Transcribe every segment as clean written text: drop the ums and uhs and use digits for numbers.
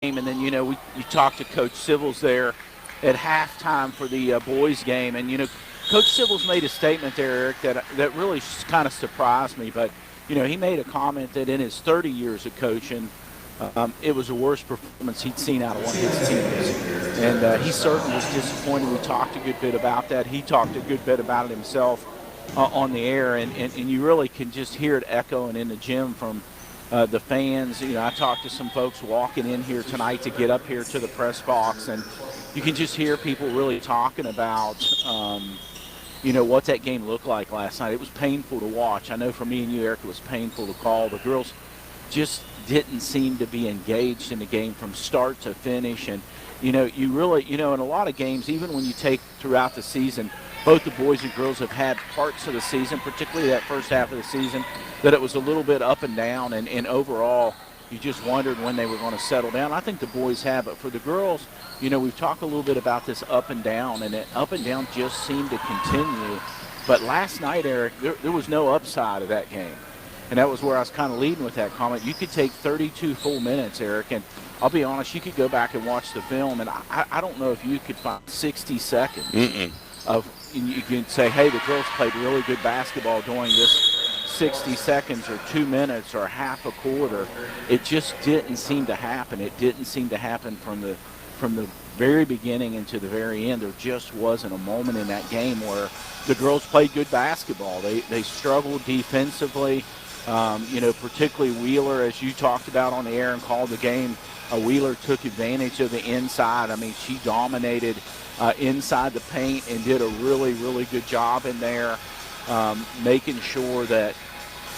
game, and then, you talked to Coach Civils there at halftime for the boys game, and, Coach Civils made a statement there, Eric, that really kind of surprised me, but, he made a comment that in his 30 years of coaching, it was the worst performance he'd seen out of one of his teams. And he certainly was disappointed. We talked a good bit about that. He talked a good bit about it himself on the air, and you really can just hear it echoing in the gym from the fans. I talked to some folks walking in here tonight to get up here to the press box, and you can just hear people really talking about, what that game looked like last night. It was painful to watch. I know for me and you, Eric, it was painful to call. The girls just didn't seem to be engaged in the game from start to finish. And, you really, in a lot of games, even when you take throughout the season, both the boys and girls have had parts of the season, particularly that first half of the season, that it was a little bit up and down, and overall you just wondered when they were going to settle down. I think the boys have, but for the girls, we've talked a little bit about this up and down, and that up and down just seemed to continue. But last night, Eric, there was no upside of that game. And that was where I was kind of leading with that comment. You could take 32 full minutes, Eric, and I'll be honest, you could go back and watch the film, and I don't know if you could find 60 seconds of, you can say, hey, the girls played really good basketball during this 60 seconds or 2 minutes or half a quarter. It just didn't seem to happen. It didn't seem to happen from the very beginning into the very end. There just wasn't a moment in that game where the girls played good basketball. They struggled defensively. Particularly Wheeler, as you talked about on the air and called the game, Wheeler took advantage of the inside. I mean, she dominated inside the paint and did a really, really good job in there, making sure that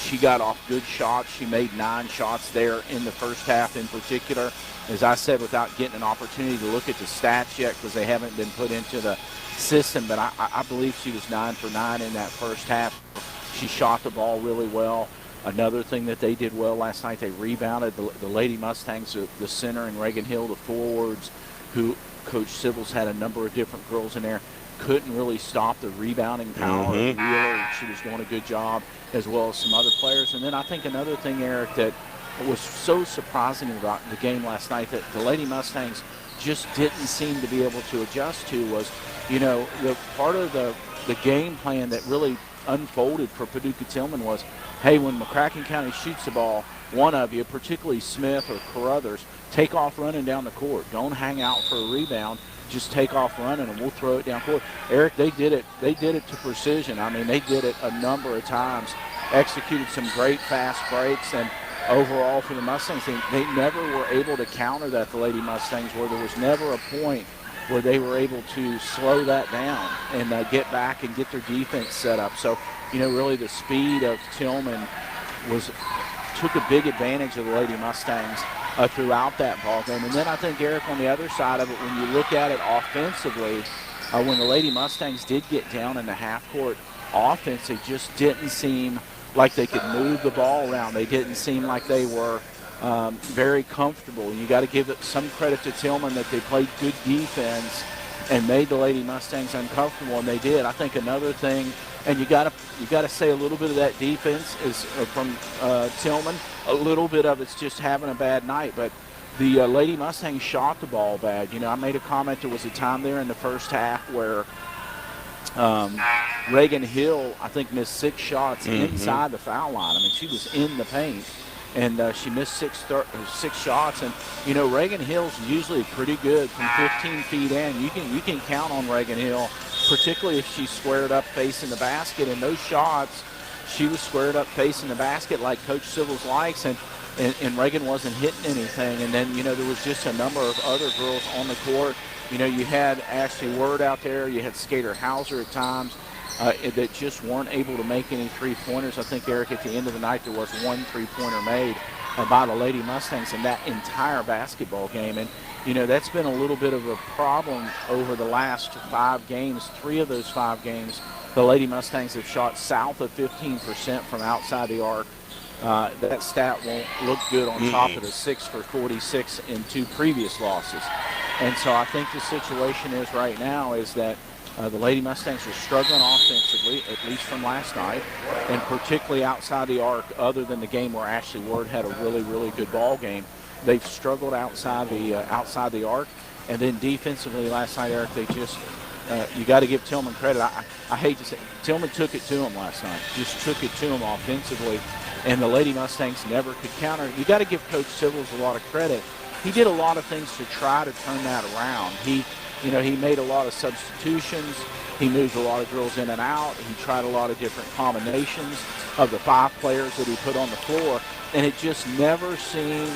she got off good shots. She made 9 shots there in the first half in particular. As I said, without getting an opportunity to look at the stats yet because they haven't been put into the system, but I believe she was 9 for 9 in that first half. She shot the ball really well. Another thing that they did well last night, they rebounded the Lady Mustangs, the center, and Reagan Hill, the forwards, who Coach Civils had a number of different girls in there, couldn't really stop the rebounding power of Wheeler. She was doing a good job, as well as some other players. And then I think another thing, Eric, that was so surprising about the game last night that the Lady Mustangs just didn't seem to be able to adjust to was, the part of the game plan that really unfolded for Paducah Tillman was, hey, when McCracken County shoots the ball, one of you, particularly Smith or Carruthers, take off running down the court. Don't hang out for a rebound. Just take off running, and we'll throw it down court. Eric, they did it. They did it to precision. I mean, they did it a number of times, executed some great fast breaks, and overall for the Mustangs, they never were able to counter that, the Lady Mustangs, where there was never a point where they were able to slow that down and get back and get their defense set up. So, really the speed of Tillman took a big advantage of the Lady Mustangs throughout that ball game. And then I think, Eric, on the other side of it, when you look at it offensively, when the Lady Mustangs did get down in the half-court offense, it just didn't seem like they could move the ball around. They didn't seem like they were very comfortable. And you got to give it some credit to Tillman that they played good defense and made the Lady Mustangs uncomfortable, and they did. I think another thing, and you got to say a little bit of that defense is from Tillman. A little bit of it's just having a bad night, but the Lady Mustangs shot the ball bad. I made a comment. There was a time there in the first half where Reagan Hill, I think, missed 6 shots inside the foul line. I mean, she was in the paint, and she missed 6 shots. And Reagan Hill's usually pretty good from 15 feet in. You can count on Reagan Hill, particularly if she's squared up facing the basket. And those shots, she was squared up facing the basket like Coach Civils likes, and Reagan wasn't hitting anything. And then there was just a number of other girls on the court. You had Ashley Word out there. You had Skater Hauser at times. That just weren't able to make any three-pointers. I think, Eric, at the end of the night there was 1 3-pointer made by the Lady Mustangs in that entire basketball game. And, that's been a little bit of a problem over the last 5 games. 3 of those 5 games, the Lady Mustangs have shot south of 15% from outside the arc. That stat won't look good on top of the 6 for 46 in 2 previous losses. And so I think the situation is right now is that the Lady Mustangs are struggling offensively, at least from last night, and particularly outside the arc, other than the game where Ashley Ward had a really, really good ball game. they've struggled outside the arc. And then defensively last night, Eric, they just you got to give Tillman credit. I hate to say Tillman took it to him last night, just took it to him offensively, and the Lady Mustangs never could counter. You got to give Coach Civils a lot of credit. He did a lot of things to try to turn that around. He made a lot of substitutions. He moved a lot of girls in and out. He tried a lot of different combinations of the 5 players that he put on the floor, and it just never changed,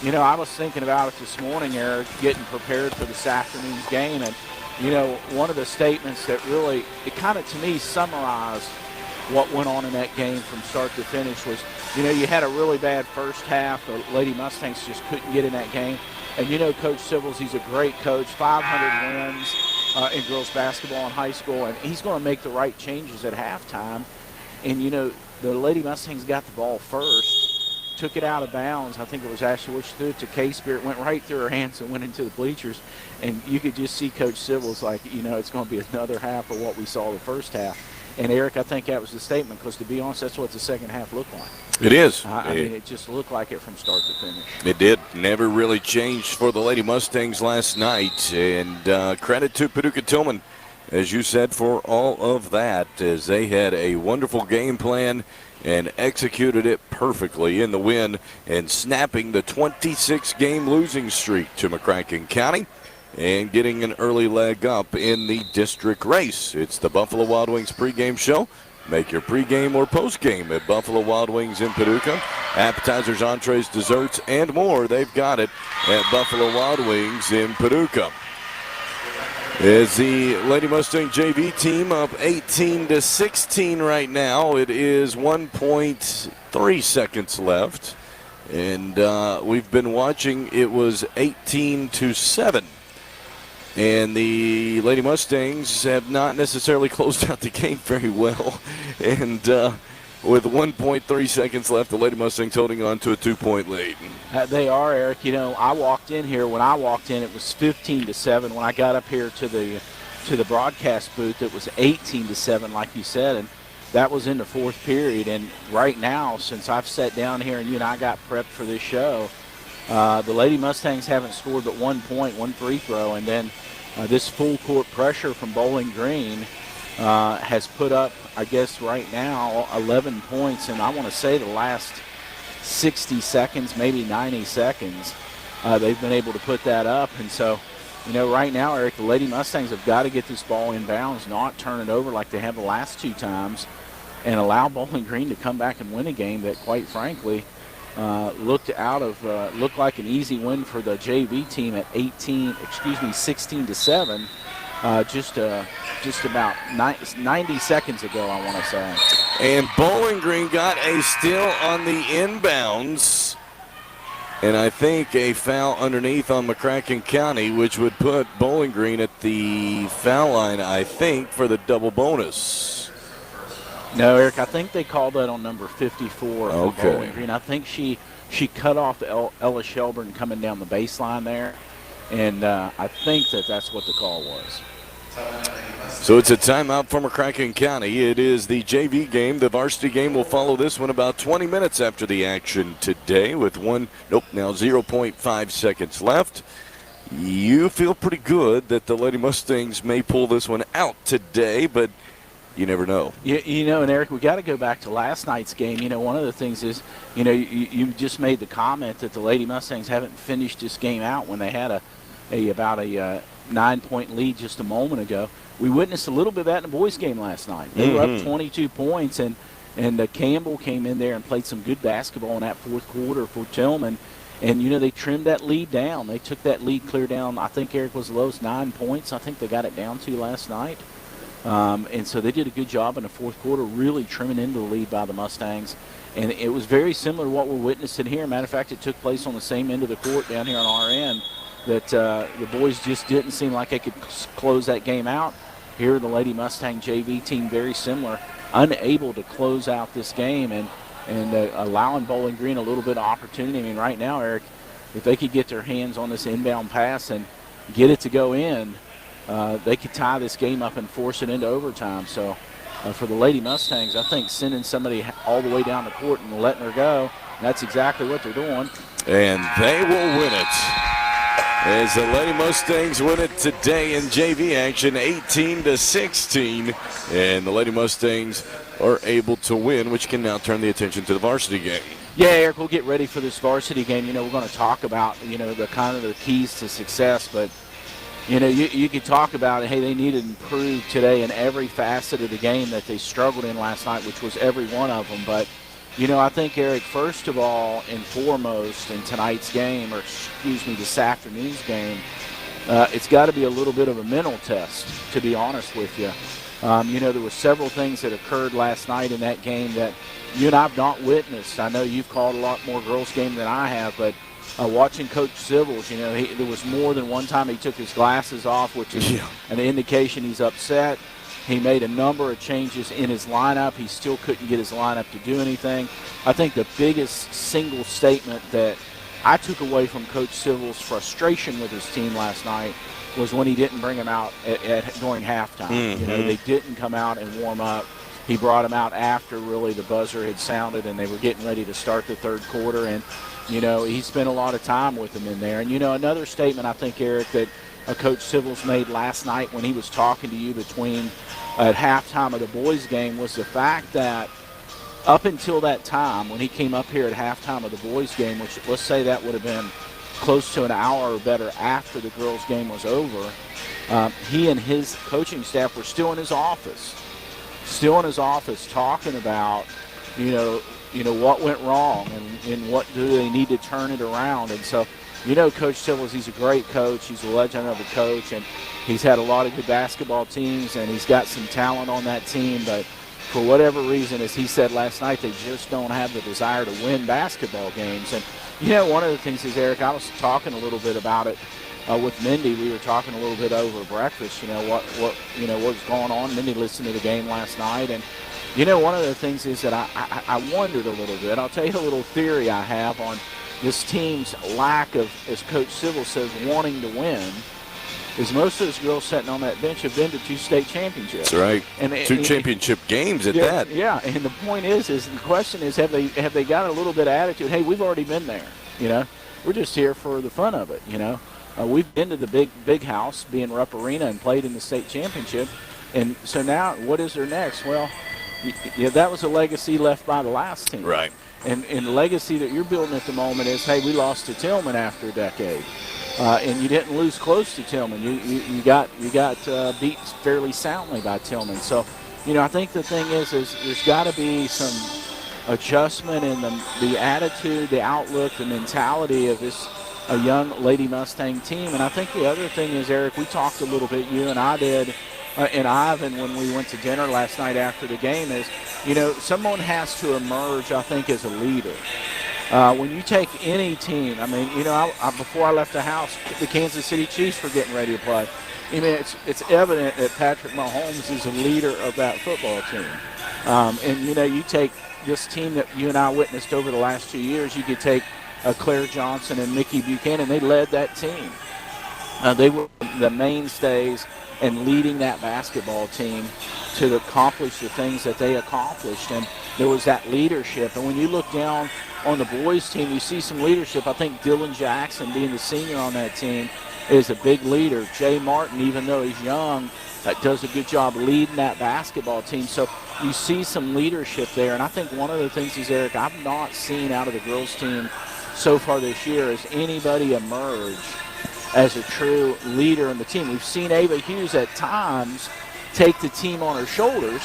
I was thinking about it this morning, Eric, getting prepared for this afternoon's game, and, one of the statements that really, it kind of, to me, summarized what went on in that game from start to finish was, you had a really bad first half. The Lady Mustangs just couldn't get in that game. And Coach Civils, he's a great coach, 500 wins in girls basketball in high school, and he's going to make the right changes at halftime. And, the Lady Mustangs got the ball first, took it out of bounds. I think it was Ashley Witch threw it to K-Spirit, went right through her hands and went into the bleachers. And you could just see Coach Civils like, it's going to be another half of what we saw the first half. And, Eric, I think that was the statement because, to be honest, that's what the second half looked like. It is. I mean, it just looked like it from start to finish. It did. Never really changed for the Lady Mustangs last night. And credit to Paducah Tillman, as you said, for all of that, as they had a wonderful game plan and executed it perfectly in the win and snapping the 26-game losing streak to McCracken County and getting an early leg up in the district race. It's the Buffalo Wild Wings pregame show. Make your pregame or postgame at Buffalo Wild Wings in Paducah. Appetizers, entrees, desserts, and more. They've got it at Buffalo Wild Wings in Paducah. As the Lady Mustang JV team up 18-16 right now. It is 1.3 seconds left. And we've been watching. It was 18-7. And the Lady Mustangs have not necessarily closed out the game very well. And with 1.3 seconds left, the Lady Mustangs holding on to a 2-point lead. They are, Eric. I walked in here. When I walked in, it was 15-7. When I got up here to the broadcast booth, it was 18-7, like you said. And that was in the fourth period. And right now, since I've sat down here and you and I got prepped for this show, the Lady Mustangs haven't scored but 1 point, 1 free throw, and then this full court pressure from Bowling Green has put up, I guess right now, 11 points, and I want to say the last 60 seconds, maybe 90 seconds, they've been able to put that up. And so, right now, Eric, the Lady Mustangs have got to get this ball in bounds, not turn it over like they have the last 2 times, and allow Bowling Green to come back and win a game that, quite frankly, looked like an easy win for the JV team at 16-7, just about 90 seconds ago, I want to say. And Bowling Green got a steal on the inbounds, and I think a foul underneath on McCracken County, which would put Bowling Green at the foul line, I think, for the double bonus. No, Eric, I think they called that on number 54 for Bowling Green. I think she cut off Ella Shelburne coming down the baseline there, and I think that's what the call was. So it's a timeout for McCracken County. It is the JV game. The varsity game will follow this one about 20 minutes after the action today with 0.5 seconds left. You feel pretty good that the Lady Mustangs may pull this one out today, but you never know. And Eric, we got to go back to last night's game. One of the things is, you just made the comment that the Lady Mustangs haven't finished this game out when they had about a 9-point lead just a moment ago. We witnessed a little bit of that in the boys' game last night. They were up 22 points, and Campbell came in there and played some good basketball in that fourth quarter for Tillman. And, they trimmed that lead down. They took that lead clear down. I think, Eric, was the lowest 9 points I think they got it down to last night. And so they did a good job in the fourth quarter, really trimming into the lead by the Mustangs. And it was very similar to what we're witnessing here. Matter of fact, it took place on the same end of the court down here on our end, that the boys just didn't seem like they could close that game out. Here, the Lady Mustang JV team, very similar, unable to close out this game and allowing Bowling Green a little bit of opportunity. I mean, right now, Eric, if they could get their hands on this inbound pass and get it to go in, they could tie this game up and force it into overtime. So for the Lady Mustangs, I think sending somebody all the way down the court and letting her go That's exactly what they're doing. And they will win it. As the Lady Mustangs win it today in JV action, 18-16. And the Lady Mustangs are able to win, which can now turn the attention to the varsity game. Yeah, Eric, we'll get ready for this varsity game. You know, we're going to talk about, you know, the kind of the keys to success. But, you know, you could talk about, hey, they need to improve today in every facet of the game that they struggled in last night, which was every one of them. But, you know, I think, Eric, first of all and foremost in tonight's game, or excuse me, this afternoon's game, it's got to be a little bit of a mental test, to be honest with you. You know, there were several things that occurred last night in that game that you and I have not witnessed. I know you've called a lot more girls' game than I have, but watching Coach Civils, you know, there was more than one time he took his glasses off, which is an indication he's upset. He made a number of changes in his lineup. He still couldn't get his lineup to do anything. I think the biggest single statement that I took away from Coach Civils' frustration with his team last night was when he didn't bring them out during halftime. Mm-hmm. You know, they didn't come out and warm up. He brought them out after really the buzzer had sounded and they were getting ready to start the third quarter. And, you know, he spent a lot of time with them in there. And, you know, another statement I think, Eric, that Coach Civils made last night when he was talking to you at halftime of the boys' game was the fact that up until that time, when he came up here at halftime of the boys' game, which let's say that would have been close to an hour or better after the girls' game was over, he and his coaching staff were still in his office talking about, you know what went wrong and what do they need to turn it around. And so, you know, Coach Civils, he's a great coach. He's a legend of a coach, and he's had a lot of good basketball teams, and he's got some talent on that team. But for whatever reason, as he said last night, they just don't have the desire to win basketball games. And, you know, one of the things is, Eric, I was talking a little bit about it with Mindy. We were talking a little bit over breakfast, you know, what was going on. Mindy listened to the game last night, and, you know, one of the things is that I wondered a little bit. I'll tell you a little theory I have on this team's lack of, as Coach Civil says, wanting to win, is most of those girls sitting on that bench have been to 2 state championships. That's right. And two championship games at that. Yeah, and the point is the question is, have they got a little bit of attitude? Hey, we've already been there. You know, we're just here for the fun of it. You know, we've been to the big house, being Rupp Arena, and played in the state championship. And so now, what is there next? Well, that was a legacy left by the last team. Right. And the legacy that you're building at the moment is, hey, we lost to Tillman after a decade. And you didn't lose close to Tillman. You got beat fairly soundly by Tillman. So, you know, I think the thing is there's got to be some adjustment in the attitude, the outlook, the mentality of a young Lady Mustang team. And I think the other thing is, Eric, we talked a little bit, you and I did, and Ivan, when we went to dinner last night after the game, is, you know, someone has to emerge, I think, as a leader. When you take any team, I mean, you know, before I left the house, the Kansas City Chiefs were getting ready to play. I mean, it's evident that Patrick Mahomes is a leader of that football team. And, you know, you take this team that you and I witnessed over the last 2 years, you could take Claire Johnson and Mickey Buchanan. They led that team. They were the mainstays and leading that basketball team to accomplish the things that they accomplished. And there was that leadership. And when you look down on the boys team, you see some leadership. I think Dylan Jackson, being the senior on that team, is a big leader. Jay Martin, even though he's young, does a good job leading that basketball team. So you see some leadership there. And I think one of the things is, Eric, I've not seen out of the girls team so far this year is anybody emerge as a true leader in the team. We've seen Ava Hughes at times take the team on her shoulders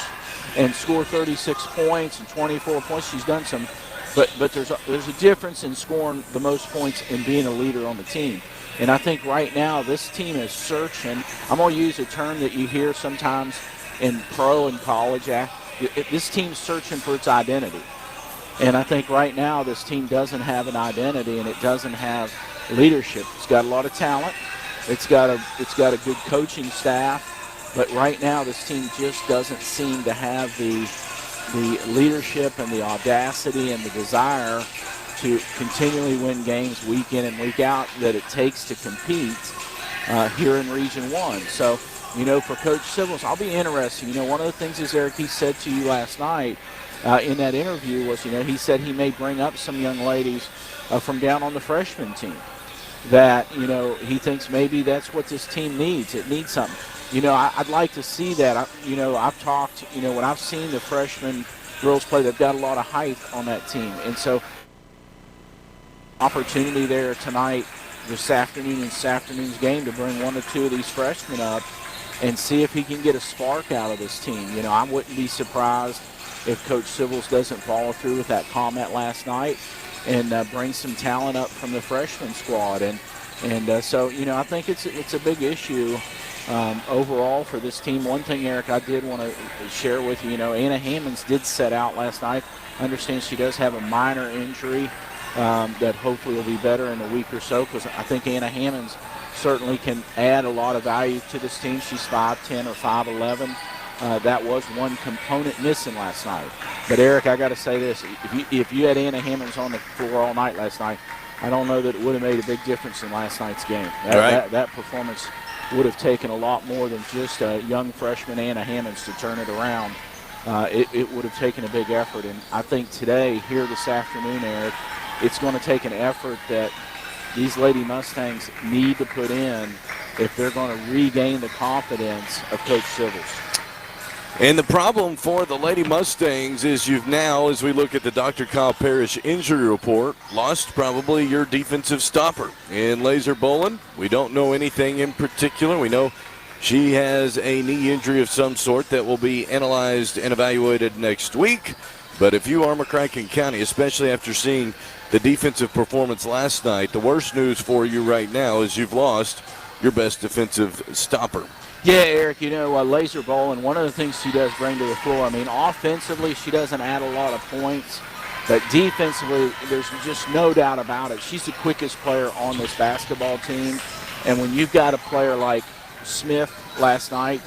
and score 36 points and 24 points. She's done some, but there's a difference in scoring the most points and being a leader on the team. And I think right now this team is searching. I'm going to use a term that you hear sometimes in pro and college. This team's searching for its identity. And I think right now this team doesn't have an identity, and it doesn't have leadership. It's got a lot of talent. It's got a good coaching staff, but right now this team just doesn't seem to have the leadership and the audacity and the desire to continually win games week in and week out that it takes to compete here in Region 1. So, you know, for Coach Civils, I'll be interested. You know, one of the things is, Eric, he said to you last night in that interview was, he said he may bring up some young ladies from down on the freshman team that, he thinks maybe that's what this team needs. It needs something. I'd like to see that. I've talked, when I've seen the freshman girls play, they've got a lot of height on that team. And so opportunity there tonight, this afternoon's game, to bring one or two of these freshmen up and see if he can get a spark out of this team. I wouldn't be surprised if Coach Civils doesn't follow through with that comment last night and bring some talent up from the freshman squad. And so, I think it's a big issue overall for this team. One thing, Eric, I did want to share with you, Anna Hammonds did set out last night. I understand she does have a minor injury that hopefully will be better in a week or so, because I think Anna Hammonds certainly can add a lot of value to this team. She's 5'10" or 5'11". That was one component missing last night. But, Eric, I got to say this. If you had Anna Hammonds on the floor all night last night, I don't know that it would have made a big difference in last night's game. That performance would have taken a lot more than just a young freshman Anna Hammonds to turn it around. It would have taken a big effort. And I think today, here this afternoon, Eric, it's going to take an effort that these Lady Mustangs need to put in if they're going to regain the confidence of Coach Civils. And the problem for the Lady Mustangs is you've now, as we look at the Dr. Kyle Parrish injury report, lost probably your defensive stopper in Laser Bolin. We don't know anything in particular. We know she has a knee injury of some sort that will be analyzed and evaluated next week. But if you are McCracken County, especially after seeing the defensive performance last night, the worst news for you right now is you've lost your best defensive stopper. Yeah, Eric, Laser Bolin, one of the things she does bring to the floor, offensively she doesn't add a lot of points, but defensively there's just no doubt about it. She's the quickest player on this basketball team, and when you've got a player like Smith last night,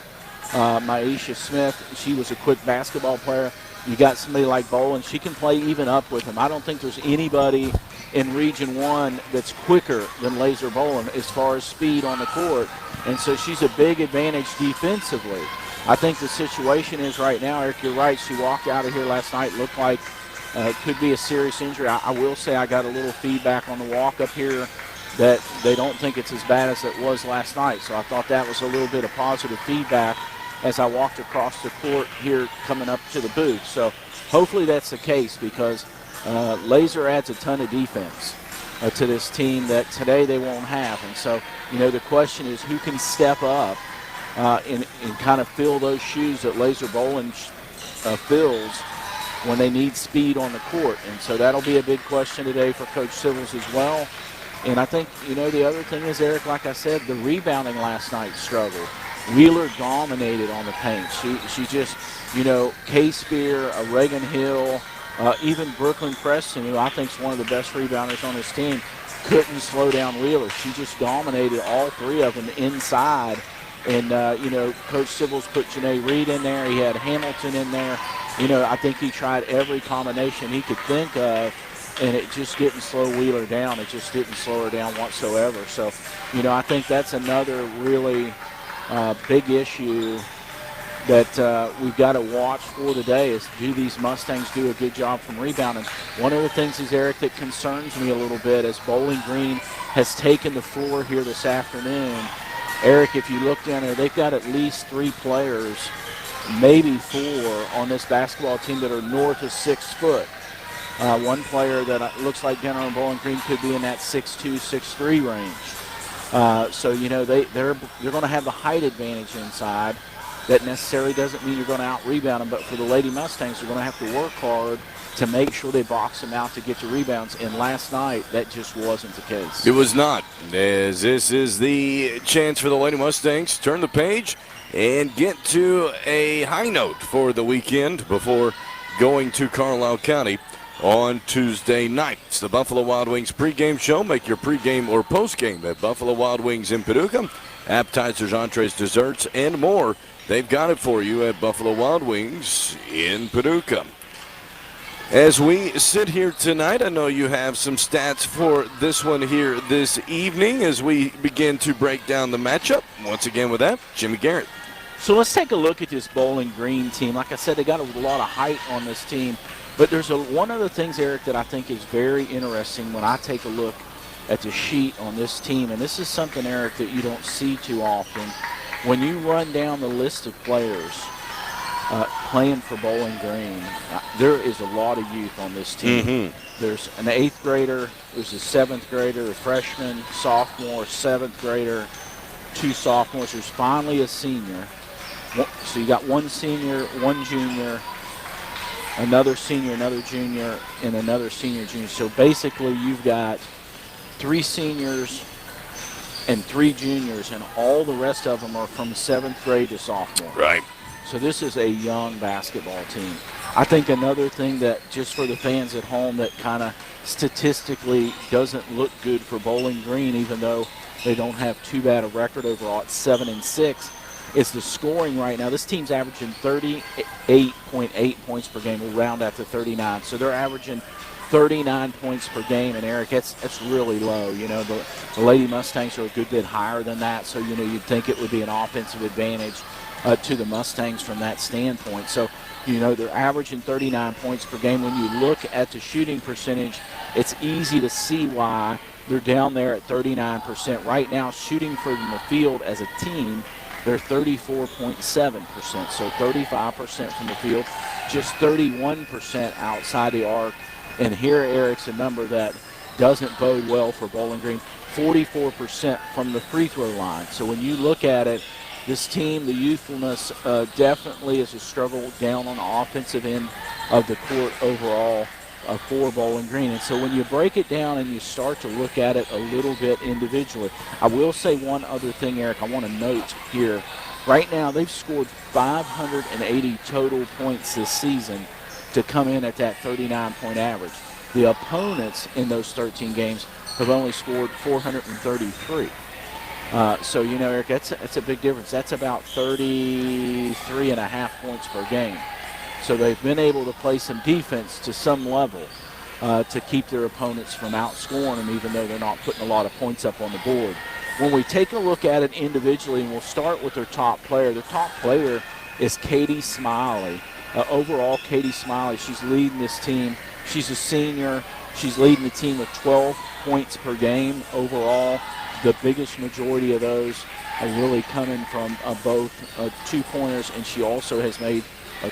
Maisha Smith, she was a quick basketball player. You got somebody like Bolin, she can play even up with him. I don't think there's anybody in Region 1 that's quicker than Laser Bolin as far as speed on the court. And so she's a big advantage defensively. I think the situation is right now, Eric, you're right. She walked out of here last night, looked like it could be a serious injury. I will say I got a little feedback on the walk up here that they don't think it's as bad as it was last night. So I thought that was a little bit of positive feedback as I walked across the court here coming up to the booth. So hopefully that's the case, because Laser adds a ton of defense to this team that today they won't have. And so, the question is who can step up and kind of fill those shoes that Laser Bolin fills when they need speed on the court. And so that'll be a big question today for Coach Civils as well. And I think, the other thing is, Eric, like I said, the rebounding last night struggled. Wheeler dominated on the paint. She just, Kay Spear, Reagan Hill, even Brooklyn Preston, who I think is one of the best rebounders on this team, couldn't slow down Wheeler. She just dominated all three of them inside. And, Coach Civils put Janae Reed in there. He had Hamilton in there. I think he tried every combination he could think of, and it just didn't slow Wheeler down. It just didn't slow her down whatsoever. So, I think that's another really big issue that we've got to watch for today is, do these Mustangs do a good job from rebounding? One of the things is, Eric, that concerns me a little bit as Bowling Green has taken the floor here this afternoon. Eric, if you look down there, they've got at least 3 players, maybe 4 on this basketball team that are north of 6 foot. One player that looks like down on Bowling Green could be in that 6'2", 6'3" range. So, they're going to have the height advantage inside. That necessarily doesn't mean you're going to out-rebound them, but for the Lady Mustangs, they're going to have to work hard to make sure they box them out to get the rebounds. And last night, that just wasn't the case. It was not, as this is the chance for the Lady Mustangs to turn the page and get to a high note for the weekend before going to Carlisle County on Tuesday night. It's the Buffalo Wild Wings pregame show. Make your pregame or postgame at Buffalo Wild Wings in Paducah. Appetizers, entrees, desserts, and more. They've got it for you at Buffalo Wild Wings in Paducah. As we sit here tonight, I know you have some stats for this one here this evening as we begin to break down the matchup. Once again with that, Jimmy Garrett. So let's take a look at this Bowling Green team. Like I said, they got a lot of height on this team. But there's one of the things, Eric, that I think is very interesting when I take a look at the sheet on this team. And this is something, Eric, that you don't see too often. When you run down the list of players playing for Bowling Green, there is a lot of youth on this team. Mm-hmm. There's an 8th grader, there's a 7th grader, a freshman, sophomore, 7th grader, 2 sophomores. There's finally a senior. So you got 1 senior, 1 junior, another senior, another junior, and another senior, junior. So basically you've got 3 seniors and 3 juniors, and all the rest of them are from 7th grade to sophomore. Right. So this is a young basketball team. I think another thing that, just for the fans at home, that kind of statistically doesn't look good for Bowling Green, even though they don't have too bad a record overall at 7-6, is the scoring right now. This team's averaging 38.8 points per game. We'll round out to 39. So they're averaging 39 points per game. And, Eric, that's really low. You know, the Lady Mustangs are a good bit higher than that. So, you know, you'd think it would be an offensive advantage to the Mustangs from that standpoint. So, you know, they're averaging 39 points per game. When you look at the shooting percentage, it's easy to see why they're down there at 39%. Right now, shooting from the field as a team, they're 34.7%. So 35% from the field, just 31% outside the arc. And here, Eric's a number that doesn't bode well for Bowling Green, 44% from the free throw line. So when you look at it, this team, the youthfulness definitely is a struggle down on the offensive end of the court overall for Bowling Green. And so when you break it down and you start to look at it a little bit individually, I will say one other thing, Eric, I want to note here. Right now, they've scored 580 total points this season to come in at that 39-point average. The opponents in those 13 games have only scored 433. So, you know, Eric, that's a big difference. That's about 33.5 points per game. So they've been able to play some defense to some level to keep their opponents from outscoring them, even though they're not putting a lot of points up on the board. When we take a look at it individually, and we'll start with their top player. Their top player is Katie Smiley. Overall, Katie Smiley, she's leading this team. She's a senior. She's leading the team with 12 points per game overall. The biggest majority of those are really coming from both 2-pointers, and she also has made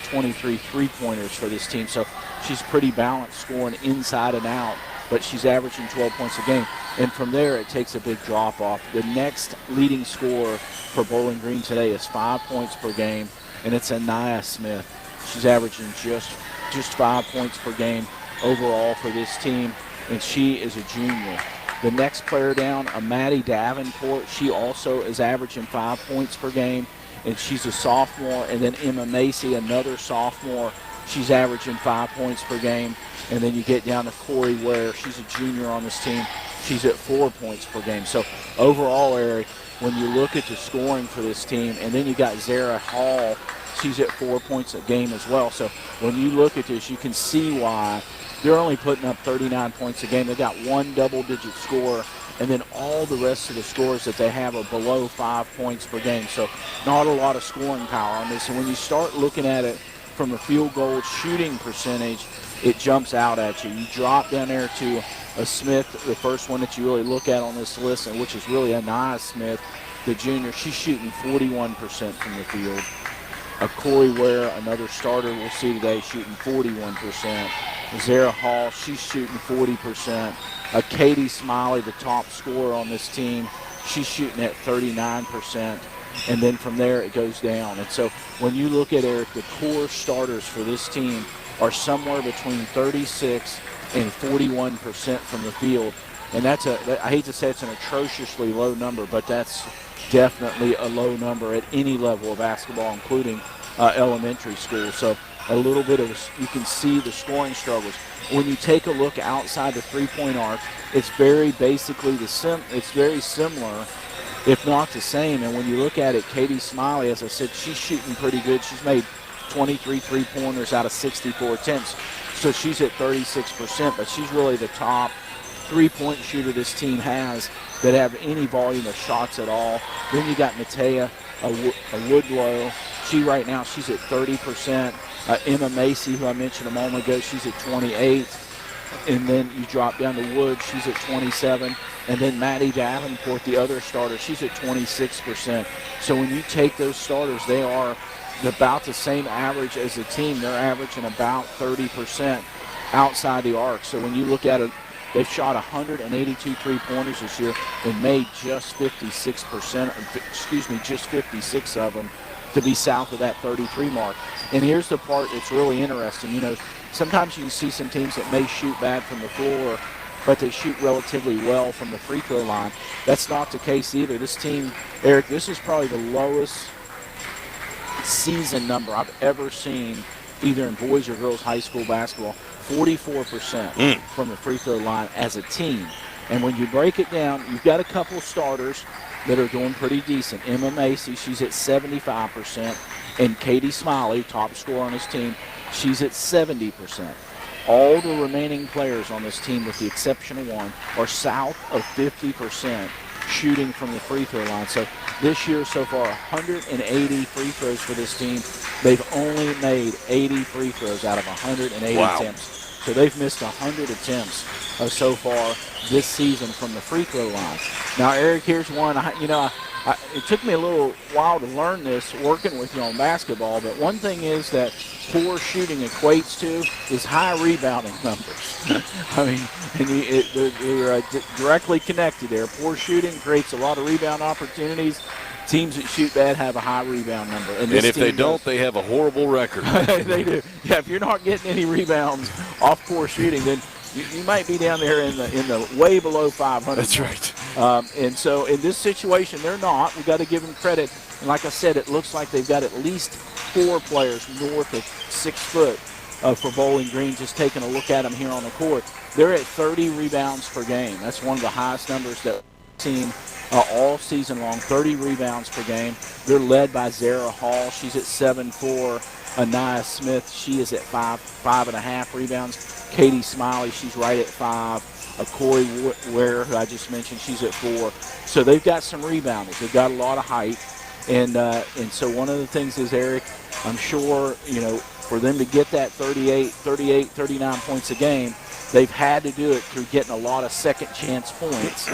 23 3-pointers for this team. So she's pretty balanced, scoring inside and out, but she's averaging 12 points a game. And from there, it takes a big drop off. The next leading scorer for Bowling Green today is 5 points per game, and it's Anaya Smith. She's averaging just 5 points per game overall for this team, and she is a junior. The next player down, Maddie Davenport, she also is averaging 5 points per game, and she's a sophomore. And then Emma Macy, another sophomore, she's averaging 5 points per game. And then you get down to Corey Ware, she's a junior on this team. She's at 4 points per game. So overall, Eric, when you look at the scoring for this team, and then you got Zara Hall, she's at 4 points a game as well. So when you look at this, you can see why they're only putting up 39 points a game. They've got 1 double-digit scorer, and then all the rest of the scores that they have are below 5 points per game. So not a lot of scoring power on this. And when you start looking at it from the field goal shooting percentage, it jumps out at you. You drop down there to a Smith, the first one that you really look at on this list, and which is really Anaya Smith, the junior. She's shooting 41% from the field. Corey Ware, another starter we'll see today, shooting 41%. Zara Hall, she's shooting 40%. Katie Smiley, the top scorer on this team, she's shooting at 39%. And then from there, it goes down. And so when you look at, Eric, the core starters for this team are somewhere between 36 and 41% from the field. And I hate to say it's an atrociously low number, but that's definitely a low number at any level of basketball, including elementary school. So a little bit of, you can see the scoring struggles. When you take a look outside the three-point arc, it's very basically it's very similar, if not the same. And when you look at it, Katie Smiley, as I said, she's shooting pretty good. She's made 23 three-pointers out of 64 attempts. So she's at 36%, but she's really the top three-point shooter this team has that have any volume of shots at all. Then you got Matea Woodlow. Right now, she's at 30%. Emma Macy, who I mentioned a moment ago, she's at 28. And then you drop down to Wood, she's at 27. And then Maddie Davenport, the other starter, she's at 26%. So when you take those starters, they are about the same average as the team. They're averaging about 30% outside the arc. So when you look at it, they've shot 182 three-pointers this year and made just 56 of them to be south of that 33 mark. And here's the part that's really interesting. You know, sometimes you can see some teams that may shoot bad from the floor, but they shoot relatively well from the free throw line. That's not the case either. This team, Eric, this is probably the lowest season number I've ever seen, either in boys or girls high school basketball. 44% from the free throw line as a team. And when you break it down, you've got a couple starters that are doing pretty decent. Emma Macy, she's at 75%. And Katie Smiley, top scorer on this team, she's at 70%. All the remaining players on this team, with the exception of one, are south of 50% shooting from the free throw line. So this year so far, 180 free throws for this team. They've only made 80 free throws out of 180 attempts. So they've missed 100 attempts so far this season from the free throw line. Now, Eric, here's one. It took me a little while to learn this working with you on basketball, but one thing is that poor shooting equates to is high rebounding numbers. I mean, and they're directly connected there. Poor shooting creates a lot of rebound opportunities. Teams that shoot bad have a high rebound number. And if they don't, they have a horrible record. They do. Yeah, if you're not getting any rebounds off poor shooting, then you might be down there in the way below 500. That's right. And so in this situation, they're not. We've got to give them credit. And like I said, it looks like they've got at least 4 players north of 6 foot for Bowling Green. Just taking a look at them here on the court. They're at 30 rebounds per game. That's one of the highest numbers that we've seen all season long, 30 rebounds per game. They're led by Zara Hall. She's at 7'4". Anaya Smith, she is at 5.5 rebounds. Katie Smiley, she's right at 5. Corey Ware, who I just mentioned, she's at 4. So they've got some rebounders. They've got a lot of height. And so one of the things is, Eric, I'm sure, for them to get that 38, 39 points a game, they've had to do it through getting a lot of second chance points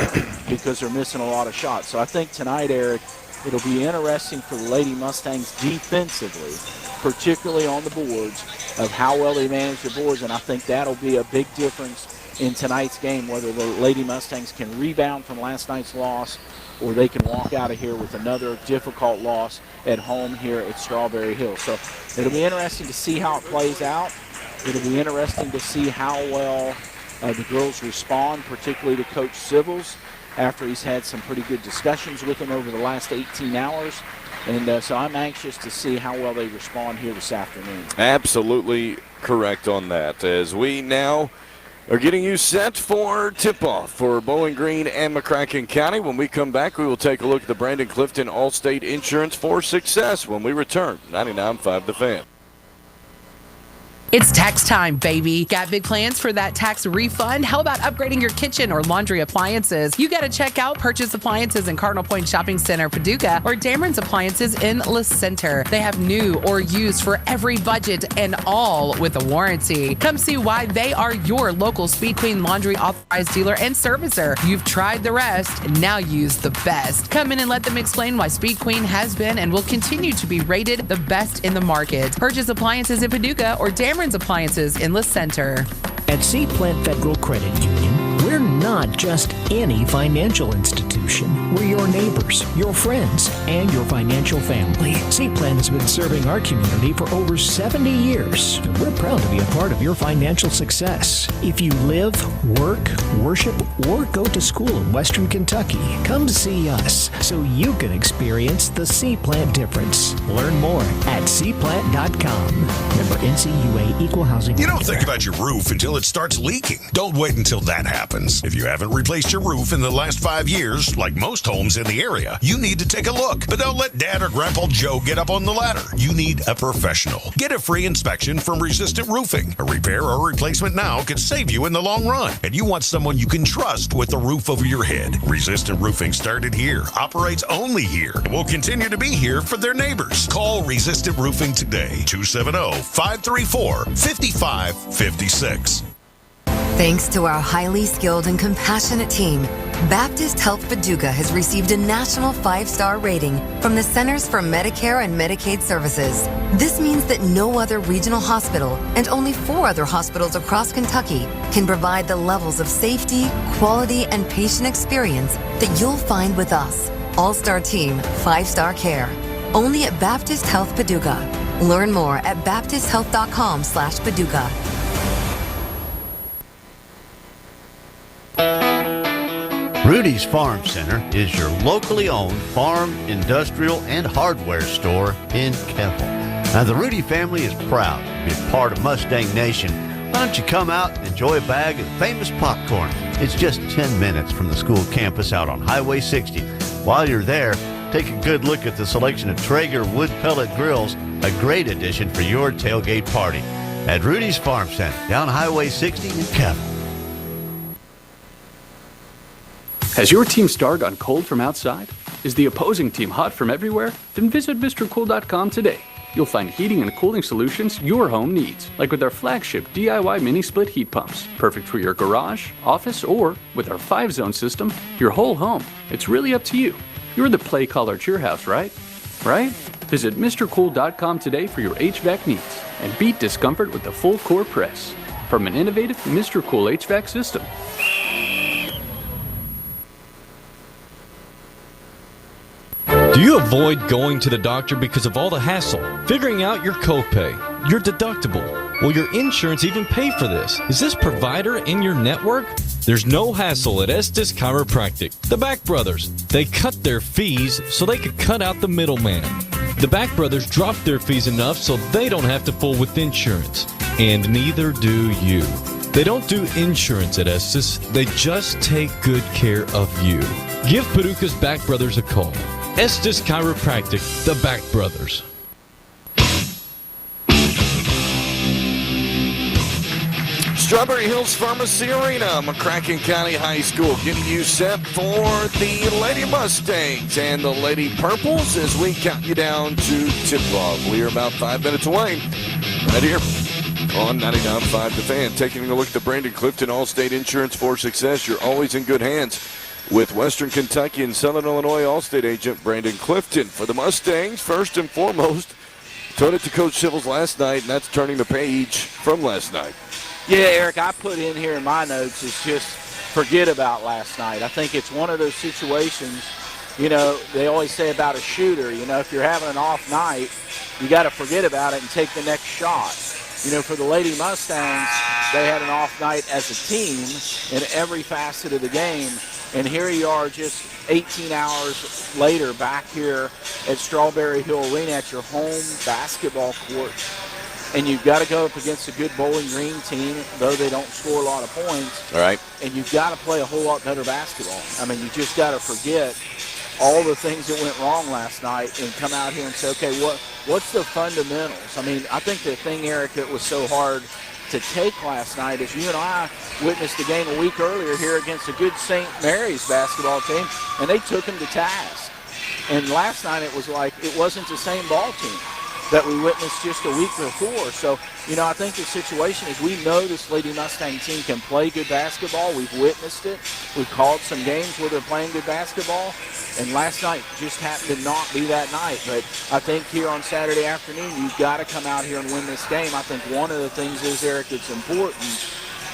because they're missing a lot of shots. So I think tonight, Eric, it'll be interesting for the Lady Mustangs defensively, particularly on the boards, of how well they manage the boards. And I think that'll be a big difference in tonight's game, whether the Lady Mustangs can rebound from last night's loss or they can walk out of here with another difficult loss at home here at Strawberry Hill. So it'll be interesting to see how it plays out. It'll be interesting to see how well the girls respond, particularly to Coach Civils, after he's had some pretty good discussions with them over the last 18 hours. And so I'm anxious to see how well they respond here this afternoon. Absolutely correct on that. As we now are getting you set for tip-off for Bowling Green and McCracken County. When we come back, we will take a look at the Brandon Clifton Allstate Insurance for Success when we return. 99.5 The Fan. It's tax time, baby. Got big plans for that tax refund? How about upgrading your kitchen or laundry appliances? You got to check out Purchase Appliances in Cardinal Point Shopping Center, Paducah, or Dameron's Appliances in La Center. They have new or used for every budget and all with a warranty. Come see why they are your local Speed Queen Laundry authorized dealer and servicer. You've tried the rest, now use the best. Come in and let them explain why Speed Queen has been and will continue to be rated the best in the market. Purchase Appliances in Paducah or Dameron's Appliances in La Center. At Sea Plant Federal Credit Union, we're not just any financial institution. We're your neighbors, your friends, and your financial family. Sea Plant has been serving our community for over 70 years. And we're proud to be a part of your financial success. If you live, work, worship, or go to school in Western Kentucky, come see us so you can experience the Sea Plant difference. Learn more at seaplant.com. Member NCUA Equal Housing. You don't think about your roof until it starts leaking. Don't wait until that happens. If If you haven't replaced your roof in the last 5 years, like most homes in the area, you need to take a look. But don't let Dad or Grandpa Joe get up on the ladder. You need a professional. Get a free inspection from Resistant Roofing. A repair or replacement now could save you in the long run. And you want someone you can trust with the roof over your head. Resistant Roofing started here, operates only here, and will continue to be here for their neighbors. Call Resistant Roofing today, 270-534-5556. Thanks to our highly skilled and compassionate team, Baptist Health Paducah has received a national 5-star rating from the Centers for Medicare and Medicaid Services. This means that no other regional hospital and only 4 other hospitals across Kentucky can provide the levels of safety, quality, and patient experience that you'll find with us. All-Star Team, 5-star care. Only at Baptist Health Paducah. Learn more at baptisthealth.com/Paducah. Rudy's Farm Center is your locally owned farm, industrial, and hardware store in Keppel. Now, the Rudy family is proud to be a part of Mustang Nation. Why don't you come out and enjoy a bag of famous popcorn? It's just 10 minutes from the school campus out on Highway 60. While you're there, take a good look at the selection of Traeger wood pellet grills, a great addition for your tailgate party. At Rudy's Farm Center, down Highway 60 in Keppel. Has your team started on cold from outside? Is the opposing team hot from everywhere? Then visit MrCool.com today. You'll find heating and cooling solutions your home needs, like with our flagship DIY mini split heat pumps, perfect for your garage, office, or with our 5-zone system, your whole home. It's really up to you. You're the play caller at your house, right? Right? Visit MrCool.com today for your HVAC needs and beat discomfort with the full core press from an innovative Mr. Cool HVAC system. Do you avoid going to the doctor because of all the hassle? Figuring out your copay, your deductible? Will your insurance even pay for this? Is this provider in your network? There's no hassle at Estes Chiropractic. The Back Brothers. They cut their fees so they could cut out the middleman. The Back Brothers dropped their fees enough so they don't have to fool with insurance. And neither do you. They don't do insurance at Estes. They just take good care of you. Give Paducah's Back Brothers a call. Estes Chiropractic, the Back Brothers. Strawberry Hills Pharmacy Arena, McCracken County High School, getting you set for the Lady Mustangs and the Lady Purples as we count you down to tip-off. We are about 5 minutes away, right here on 99.5 The Fan. Taking a look at the Brandon Clifton Allstate Insurance for Success. You're always in good hands with Western Kentucky and Southern Illinois Allstate agent Brandon Clifton. For the Mustangs, first and foremost, turned it to Coach Civils last night, and that's turning the page from last night. Yeah, Eric, I put in here in my notes is just forget about last night. I think it's one of those situations, you know, they always say about a shooter, you know, if you're having an off night, you got to forget about it and take the next shot. You know, for the Lady Mustangs, they had an off night as a team in every facet of the game. And here you are just 18 hours later back here at Strawberry Hill Arena at your home basketball court. And you've got to go up against a good Bowling Green team, though they don't score a lot of points. All right. And you've got to play a whole lot better basketball. I mean, you just got to forget all the things that went wrong last night and come out here and say, okay, what's the fundamentals? I mean, I think the thing, Eric, that was so hard to take last night is you and I witnessed the game a week earlier here against a good St. Mary's basketball team, and they took them to task. And last night it was like it wasn't the same ball team that we witnessed just a week before. So, you know, I think the situation is we know this Lady Mustang team can play good basketball. We've witnessed it. We've called some games where they're playing good basketball. And last night just happened to not be that night. But I think here on Saturday afternoon, you've got to come out here and win this game. I think one of the things is, Eric, that's important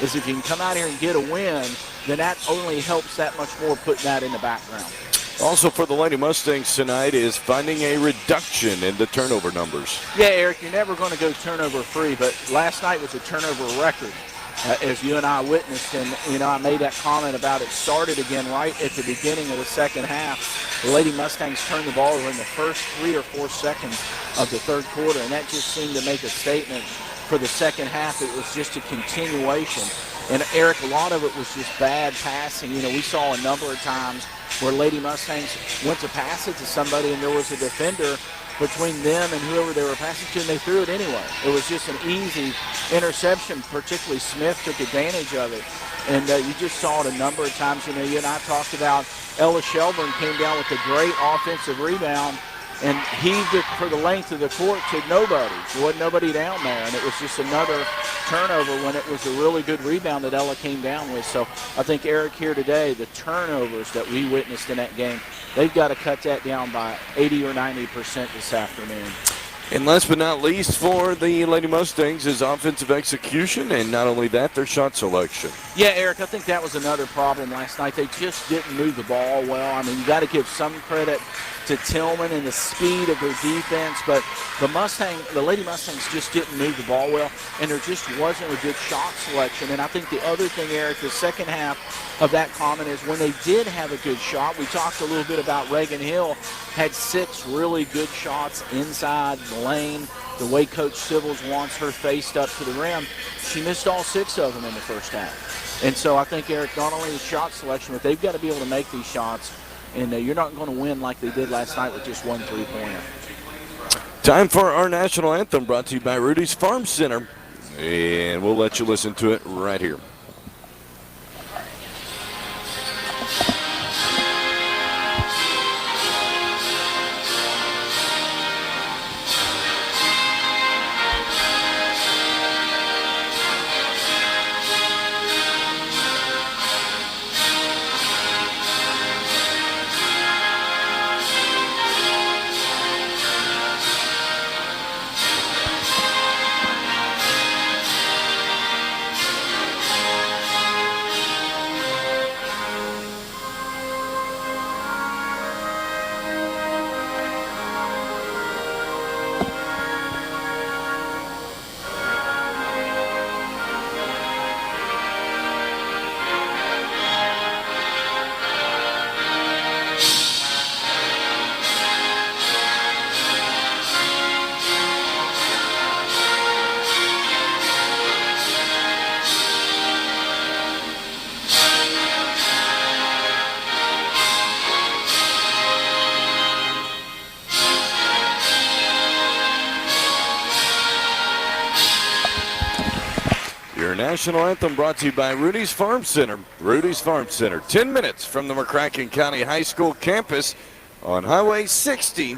is if you can come out here and get a win, then that only helps that much more putting that in the background. Also for the Lady Mustangs tonight is finding a reduction in the turnover numbers. Yeah, Eric, you're never going to go turnover free, but last night was a turnover record, as you and I witnessed. And, you know, I made that comment about it started again right at the beginning of the second half. The Lady Mustangs turned the ball over in the first 3 or 4 seconds of the third quarter, and that just seemed to make a statement for the second half. It was just a continuation. And, Eric, a lot of it was just bad passing. You know, we saw a number of times where Lady Mustangs went to pass it to somebody and there was a defender between them and whoever they were passing to, and they threw it anyway. It was just an easy interception. Particularly Smith took advantage of it. And you just saw it a number of times. You know, you and I talked about Ella Shelburne came down with a great offensive rebound and heaved it for the length of the court to nobody. There wasn't nobody down there, and it was just another turnover when it was a really good rebound that Ella came down with. So I think, Eric, here today, the turnovers that we witnessed in that game, they've got to cut that down by 80 or 90% this afternoon. And last but not least for the Lady Mustangs is offensive execution, and not only that, their shot selection. Yeah, Eric, I think that was another problem last night. They just didn't move the ball well. I mean, you got to give some credit to Tillman and the speed of their defense, but the Lady Mustangs just didn't move the ball well, and there just wasn't a good shot selection. And I think the other thing, Eric, the second half of that comment is when they did have a good shot, we talked a little bit about Reagan Hill, had 6 really good shots inside the lane, the way Coach Civils wants her faced up to the rim. She missed all 6 of them in the first half. And so I think, Eric, not only the shot selection, but they've got to be able to make these shots. And you're not going to win like they did last night with just 1 3-pointer. Time for our national anthem, brought to you by Rudy's Farm Center. And we'll let you listen to it right here. National anthem brought to you by Rudy's Farm Center. Rudy's Farm Center, 10 minutes from the McCracken County High School campus on Highway 60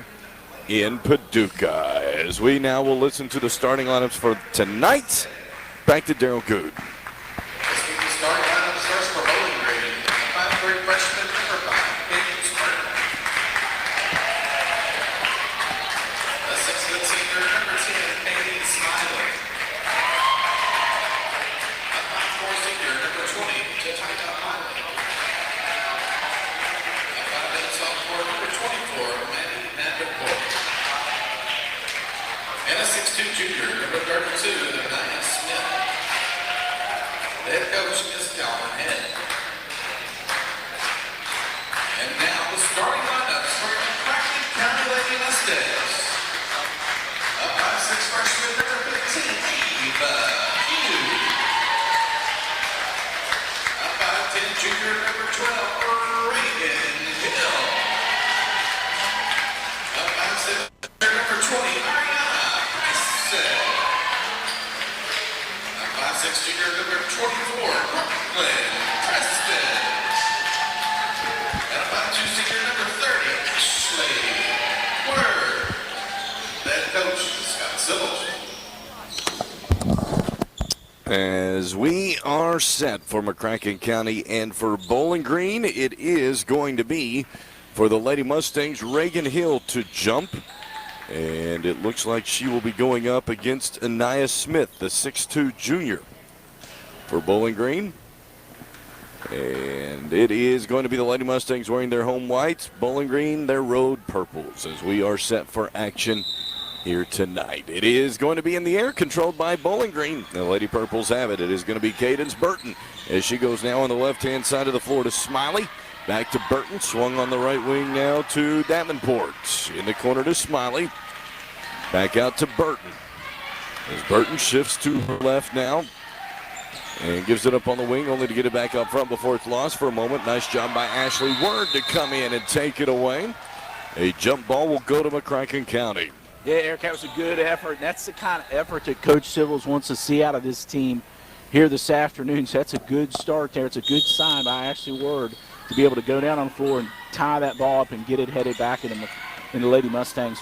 in Paducah. As we now will listen to the starting lineups for tonight, back to Daryl Good. Starting lineup starts for Bowling Green. 5'3" freshman number 5, Peyton Spartan. The 6'4" senior number 10, Katie Smiley. A 5'4" senior number 20, Jataita Miley. A 5'8" sophomore number 24, Maddie Vanderpool. And a 6'2" junior number 32, Naya Smith. The head coach is Calvin Head. And now the starting lineups for the McCracken County Lady Mustangs. A 5'6" freshman number 15, Eva Hughes. A 5'10" junior number 12, Reagan Hill. A 5'7" number 20, Ariana Preston. A 5'6" junior number 24, Brooklyn Preston. And a 5'2" senior number 30, Ashley Word. Head coach, Scott Civils. As we are set for McCracken County and for Bowling Green, it is going to be for the Lady Mustangs, Reagan Hill to jump. And it looks like she will be going up against Anaya Smith, the 6'2" junior for Bowling Green. And it is going to be the Lady Mustangs wearing their home whites, Bowling Green their road purples, as we are set for action here tonight. It is going to be in the air, controlled by Bowling Green. The Lady Purples have it. It is going to be Cadence Burton as she goes now on the left-hand side of the floor to Smiley. Back to Burton, swung on the right wing now to Davenport. In the corner to Smiley. Back out to Burton. As Burton shifts to her left now. And gives it up on the wing, only to get it back up front before it's lost for a moment. Nice job by Ashley Word to come in and take it away. A jump ball will go to McCracken County. Yeah, Eric, that was a good effort. That's the kind of effort that Coach Civils wants to see out of this team here this afternoon. So that's a good start there. It's a good sign by Ashley Word to be able to go down on the floor and tie that ball up and get it headed back in the Lady Mustangs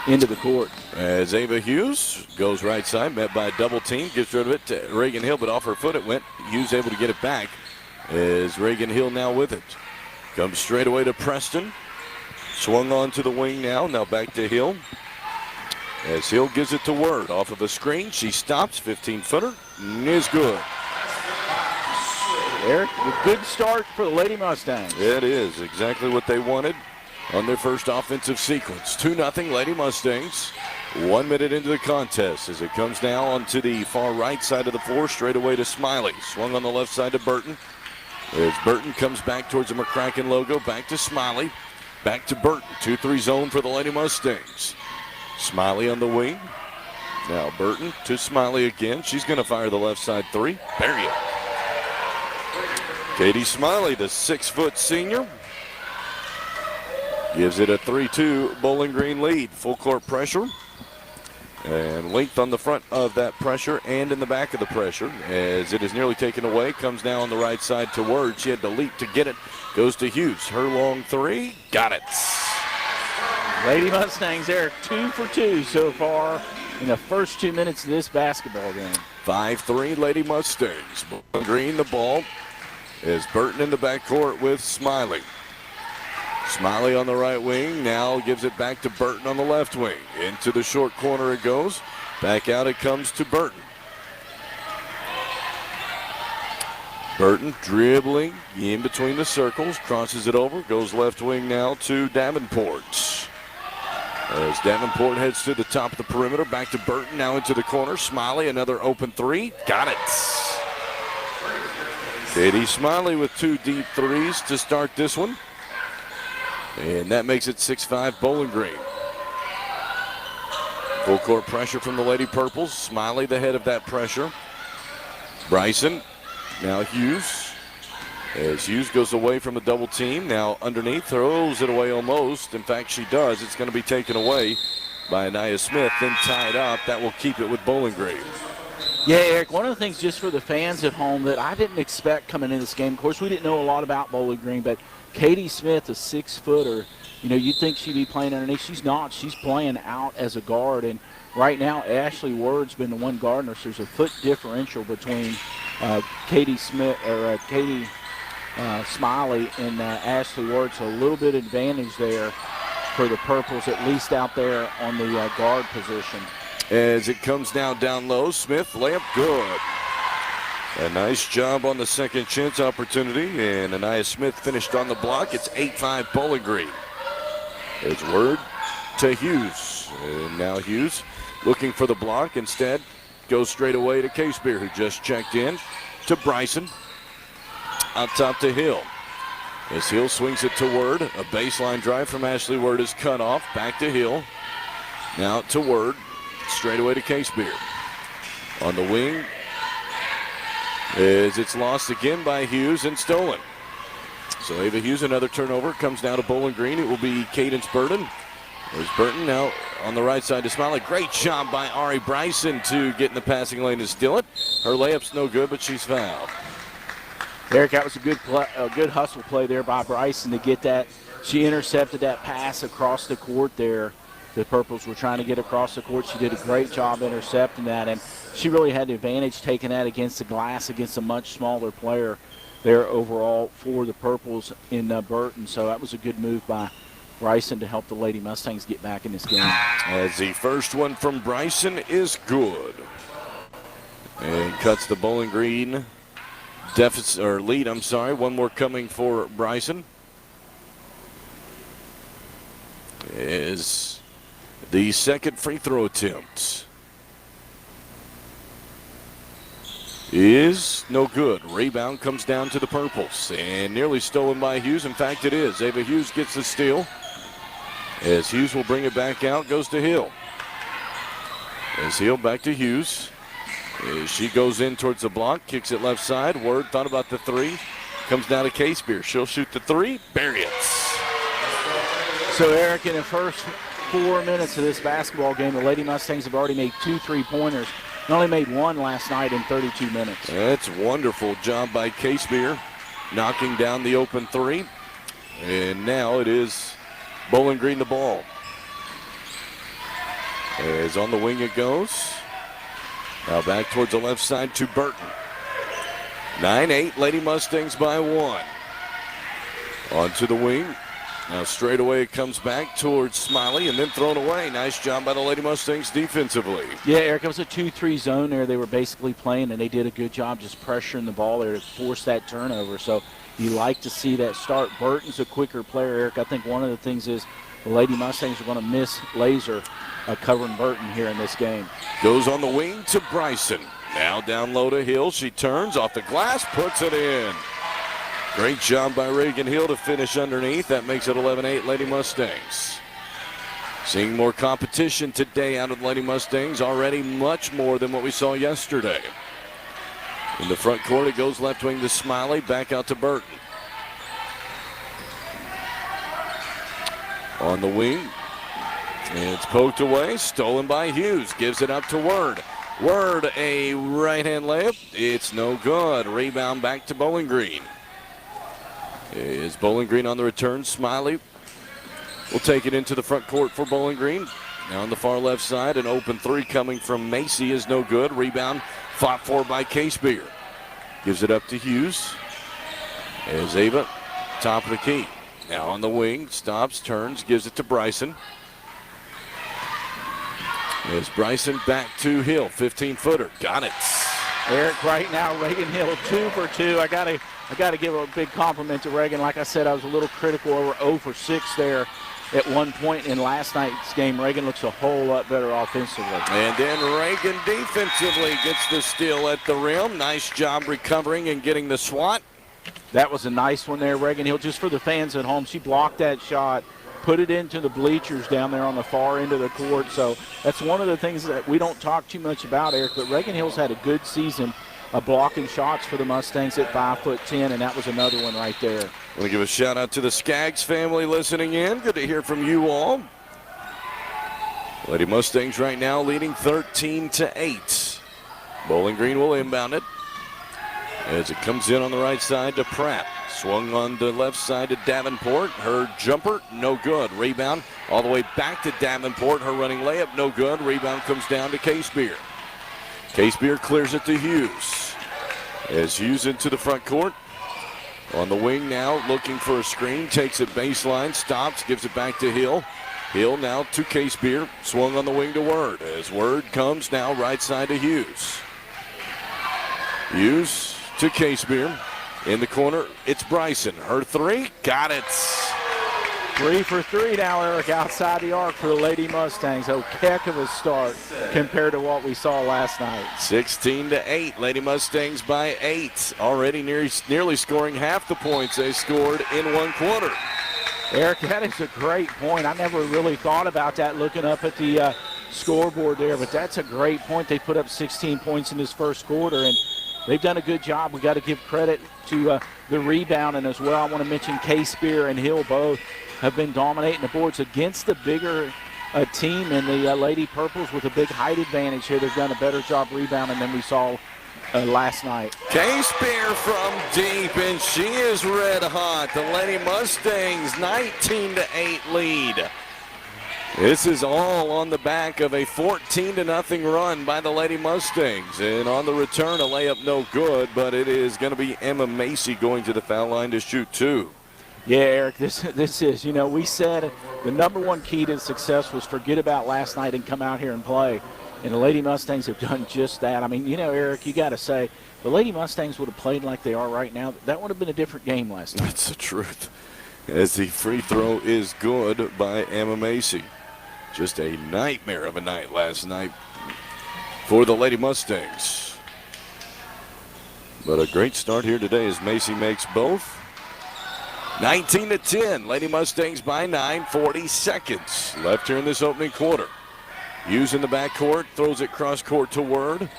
into the court. As Ava Hughes goes right side, met by a double team, gets rid of it to Reagan Hill, but off her foot it went. Hughes able to get it back as Reagan Hill now with it. Comes straight away to Preston. Swung on to the wing now back to Hill. As Hill gives it to Word off of a screen, she stops, 15-footer, is good. Eric, a good start for the Lady Mustangs. It is exactly what they wanted on their first offensive sequence. 2-0 Lady Mustangs. 1 minute into the contest as it comes now onto the far right side of the floor, straight away to Smiley. Swung on the left side to Burton. As Burton comes back towards the McCracken logo, back to Smiley. Back to Burton. 2-3 zone for the Lady Mustangs. Smiley on the wing. Now Burton to Smiley again. She's going to fire the left side three. Bury it. Katie Smiley, the 6-foot senior, gives it a 3-2 Bowling Green lead. Full court pressure. And length on the front of that pressure and in the back of the pressure as it is nearly taken away. Comes now on the right side to Word. She had to leap to get it. Goes to Hughes. Her long three. Got it. Lady Mustangs there, 2 for 2 so far in the first 2 minutes of this basketball game. 5-3 Lady Mustangs. Bowling Green the ball as Burton in the backcourt with Smiley. Smiley on the right wing, now gives it back to Burton on the left wing. Into the short corner it goes. Back out it comes to Burton. Burton dribbling in between the circles, crosses it over, goes left wing now to Davenport. As Davenport heads to the top of the perimeter, back to Burton, now into the corner. Smiley, another open three. Got it. Katie Smiley with 2 deep threes to start this one. And that makes it 6-5 Bowling Green. Full court pressure from the Lady Purples. Smiley the head of that pressure. Bryson, now Hughes. As Hughes goes away from the double team, now underneath, throws it away almost. In fact, she does. It's going to be taken away by Anaya Smith, then tied up. That will keep it with Bowling Green. Yeah, Eric, one of the things just for the fans at home that I didn't expect coming into this game, of course, we didn't know a lot about Bowling Green, but Katie Smith, a 6-footer, you'd think she'd be playing underneath. She's not. She's playing out as a guard, and right now Ashley Word's been the one guarding her, so there's a foot differential between Katie Smith or Katie Smiley and Ashley Word, so a little bit of advantage there for the Purples, at least out there on the guard position. As it comes now down low, Smith layup good. A nice job on the second chance opportunity, and Anaya Smith finished on the block. It's 8-5 Bowling Green. It's Word to Hughes, and now Hughes looking for the block. Instead, goes straight away to Casebeer, who just checked in, to Bryson. Out top to Hill. As Hill swings it to Word, a baseline drive from Ashley Word is cut off. Back to Hill. Now to Word. Straight away to Casebeer. On the wing, as it's lost again by Hughes and stolen. So Ava Hughes, another turnover, comes down to Bowling Green. It will be Cadence Burton. There's Burton now on the right side to Smiley. Great job by Ari Bryson to get in the passing lane and steal it. Her layup's no good, but she's fouled. Eric, that was a good hustle play there by Bryson to get that. She intercepted that pass across the court there. The Purples were trying to get across the court. She did a great job intercepting that, and she really had the advantage taking that against the glass against a much smaller player there overall for the Purples in Burton. So that was a good move by Bryson to help the Lady Mustangs get back in this game. As the first one from Bryson is good. And cuts the Bowling Green deficit or lead, One more coming for Bryson. Is the second free throw attempt is no good. Rebound comes down to the Purples and nearly stolen by Hughes. In fact, it is. Ava Hughes gets the steal. As Hughes will bring it back out, goes to Hill. As Hill back to Hughes. As she goes in towards the block, kicks it left side. Word thought about the three. Comes down to Case-Beer. She'll shoot the three. Bury it. So, Eric, in the first 4 minutes of this basketball game, the Lady Mustangs have already made 2 3-pointers. They only made one last night in 32 minutes. That's a wonderful job by Case-Beer, knocking down the open three. And now it is Bowling Green the ball. As on the wing it goes. Now back towards the left side to Burton. 9-8, Lady Mustangs by 1. Onto the wing. Now straight away it comes back towards Smiley and then thrown away. Nice job by the Lady Mustangs defensively. Yeah, Eric, it was a 2-3 zone there they were basically playing, and they did a good job just pressuring the ball there to force that turnover. So you like to see that start. Burton's a quicker player, Eric. I think one of the things is the Lady Mustangs are going to miss Laser covering Burton here in this game. Goes on the wing to Bryson. Now down low to Hill. She turns off the glass, puts it in. Great job by Reagan Hill to finish underneath. That makes it 11-8 Lady Mustangs. Seeing more competition today out of the Lady Mustangs, already much more than what we saw yesterday. In the front court, it goes left wing to Smiley, back out to Burton. On the wing, it's poked away, stolen by Hughes, gives it up to Word. Word, a right-hand layup, it's no good. Rebound back to Bowling Green. Is Bowling Green on the return? Smiley will take it into the front court for Bowling Green. Now on the far left side, an open three coming from Macy is no good. Rebound fought for by Case-Beer. Gives it up to Hughes. As Ava, top of the key. Now on the wing, stops, turns, gives it to Bryson. As Bryson back to Hill, 15-footer. Got it. Eric, right now, Reagan Hill 2 for 2. I gotta give a big compliment to Reagan. Like I said, I was a little critical over 0 for 6 there at one point in last night's game. Reagan looks a whole lot better offensively. And then Reagan defensively gets the steal at the rim. Nice job recovering and getting the swat. That was a nice one there, Reagan Hill. Just for the fans at home, she blocked that shot, put it into the bleachers down there on the far end of the court. So that's one of the things that we don't talk too much about, Eric, but Reagan Hill's had a good season of blocking shots for the Mustangs at 5'10", and that was another one right there. I want to give a shout out to the Skaggs family listening in. Good to hear from you all. Lady Mustangs right now leading 13-8. Bowling Green will inbound it as it comes in on the right side to Pratt. Swung on the left side to Davenport. Her jumper, no good. Rebound all the way back to Davenport. Her running layup, no good. Rebound comes down to Case-Beer. Case-Beer clears it to Hughes. As Hughes into the front court. On the wing now, looking for a screen. Takes it baseline, stops, gives it back to Hill. Hill now to Case-Beer. Swung on the wing to Word. As Word comes now right side to Hughes. Hughes to Case-Beer. In the corner, it's Bryson. Her three, got it. 3 for 3 now, Eric, outside the arc for the Lady Mustangs. A heck of a start compared to what we saw last night. 16-8, Lady Mustangs by 8. Already nearly scoring half the points they scored in one quarter. Eric, that is a great point. I never really thought about that looking up at the scoreboard there, but that's a great point. They put up 16 points in this first quarter, and they've done a good job. We got to give credit to the rebounding as well. I want to mention Case-Beer and Hill both have been dominating the boards against the bigger team, and the Lady Purples with a big height advantage here. They've done a better job rebounding than we saw last night. Case-Beer from deep, and she is red hot. The Lady Mustangs 19-8 lead. This is all on the back of a 14-0 run by the Lady Mustangs. And on the return, a layup no good, but it is going to be Emma Macy going to the foul line to shoot 2. Yeah, Eric, this is, we said the number one key to success was forget about last night and come out here and play. And the Lady Mustangs have done just that. I mean, Eric, you got to say, the Lady Mustangs would have played like they are right now. That would have been a different game last night. That's the truth. As the free throw is good by Emma Macy. Just a nightmare of a night last night for the Lady Mustangs. But a great start here today as Macy makes both. 19-10, Lady Mustangs by 9, 40 seconds left here in this opening quarter. Hughes in the backcourt, throws it cross court to Word.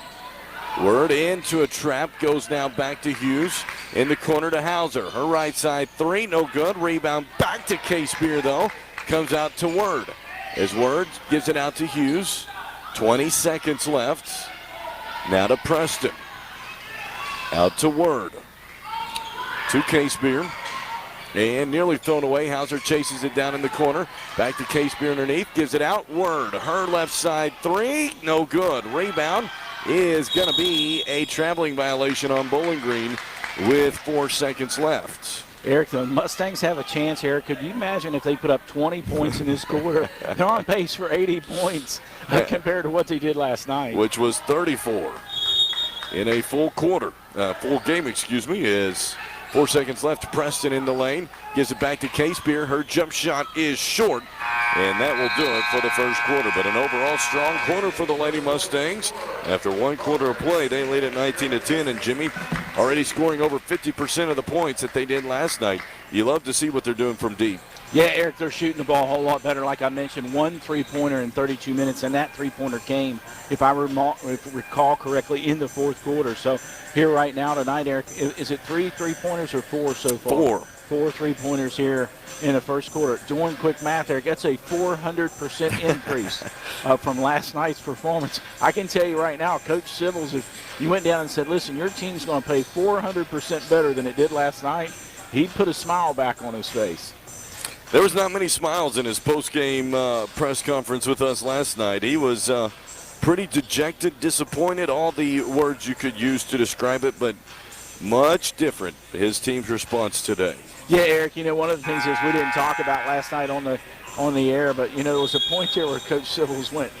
Word into a trap, goes now back to Hughes. In the corner to Hauser. Her right side three, no good. Rebound back to K-Spear, though. Comes out to Word. As Word gives it out to Hughes. 20 seconds left. Now to Preston. Out to Word. To K-Spear. And nearly thrown away. Hauser chases it down in the corner. Back to K-Spear underneath. Gives it out. Word. Her left side three. No good. Rebound is going to be a traveling violation on Bowling Green with 4 seconds left. Eric, the Mustangs have a chance here. Could you imagine if they put up 20 points in this quarter? They're on pace for 80 points compared to what they did last night. Which was 34 in a full quarter. Full game, is 4 seconds left. Preston in the lane. Gives it back to K-Spear. Her jump shot is short. And that will do it for the first quarter. But an overall strong quarter for the Lady Mustangs. After 1 quarter of play, they lead at 19-10. And Jimmy already scoring over 50% of the points that they did last night. You love to see what they're doing from deep. Yeah, Eric, they're shooting the ball a whole lot better. Like I mentioned, 1 3-pointer in 32 minutes, and that three-pointer came, if I recall correctly, in the fourth quarter. So here right now tonight, Eric, is it 3 3-pointers or 4 so far? 4 3-pointers here in the first quarter. Doing quick math, Eric, that's a 400% increase from last night's performance. I can tell you right now, Coach Sybils, if you went down and said, listen, your team's going to play 400% better than it did last night, he'd put a smile back on his face. There was not many smiles in his post-game press conference with us last night. He was pretty dejected, disappointed, all the words you could use to describe it, but much different, his team's response today. Yeah, Eric, one of the things is we didn't talk about last night on the air, but, there was a point there where Coach Sybils went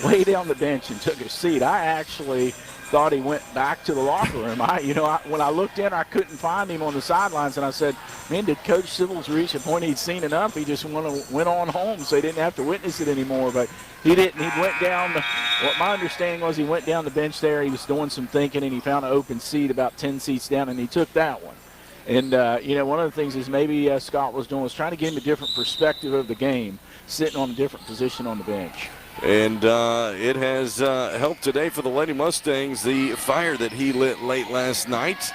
way down the bench and took a seat. I actually thought he went back to the locker room. When I looked in, I couldn't find him on the sidelines, and I said, man, did Coach Sybils reach a point he'd seen enough? He just went on home, so he didn't have to witness it anymore. But he didn't. He went down. What my understanding was, he went down the bench there. He was doing some thinking, and he found an open seat about 10 seats down, and he took that one. And, one of the things is maybe Scott was doing was trying to give him a different perspective of the game, sitting on a different position on the bench. And it has helped today for the Lady Mustangs, the fire that he lit late last night.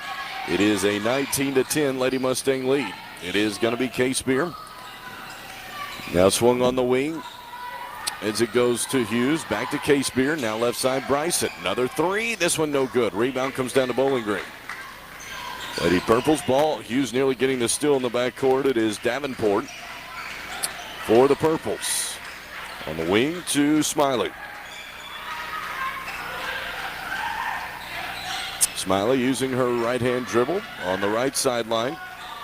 It is a 19-10 Lady Mustang lead. It is going to be K-Spear. Now swung on the wing as it goes to Hughes. Back to K-Spear. Now left side Bryson. Another three. This one no good. Rebound comes down to Bowling Green. Lady Purple's ball. Hughes nearly getting the steal in the backcourt. It is Davenport for the Purples. On the wing to Smiley. Smiley using her right-hand dribble on the right sideline.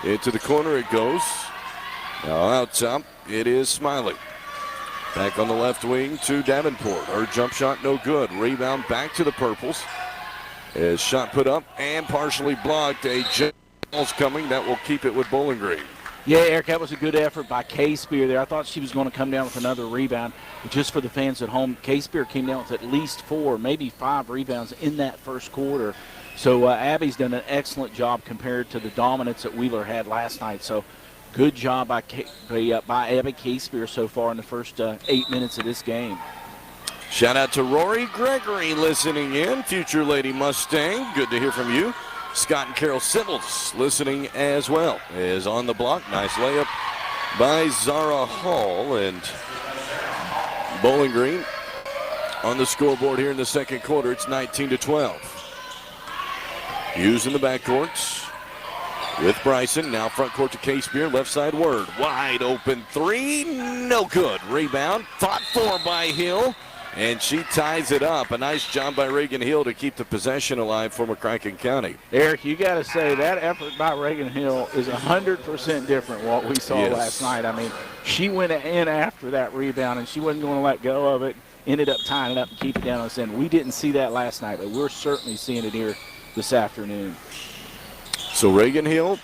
Into the corner it goes. Now out top, it is Smiley. Back on the left wing to Davenport. Her jump shot no good. Rebound back to the Purples. As shot put up and partially blocked. A ball's coming. That will keep it with Bowling Green. Yeah, Eric, that was a good effort by K-Spear there. I thought she was going to come down with another rebound. Just for the fans at home, K-Spear came down with at least 4, maybe 5 rebounds in that first quarter. So Abby's done an excellent job compared to the dominance that Wheeler had last night. So good job by Abby K-Spear so far in the first 8 minutes of this game. Shout out to Rory Gregory listening in, future Lady Mustang. Good to hear from you. Scott and Carol Sybils listening as well. Is on the block. Nice layup by Zara Hall. And Bowling Green on the scoreboard here in the second quarter. It's 19-12. Hughes in the backcourt with Bryson. Now front court to K-Spear. Left side Word. Wide open three. No good. Rebound. Fought for by Hill. And she ties it up. A nice job by Reagan Hill to keep the possession alive for McCracken County. Eric, you got to say that effort by Reagan Hill is 100% different from what we saw last night. I mean, she went in after that rebound, and she wasn't going to let go of it. Ended up tying it up and keep it down on the end. We didn't see that last night, but we're certainly seeing it here this afternoon. So Reagan Hill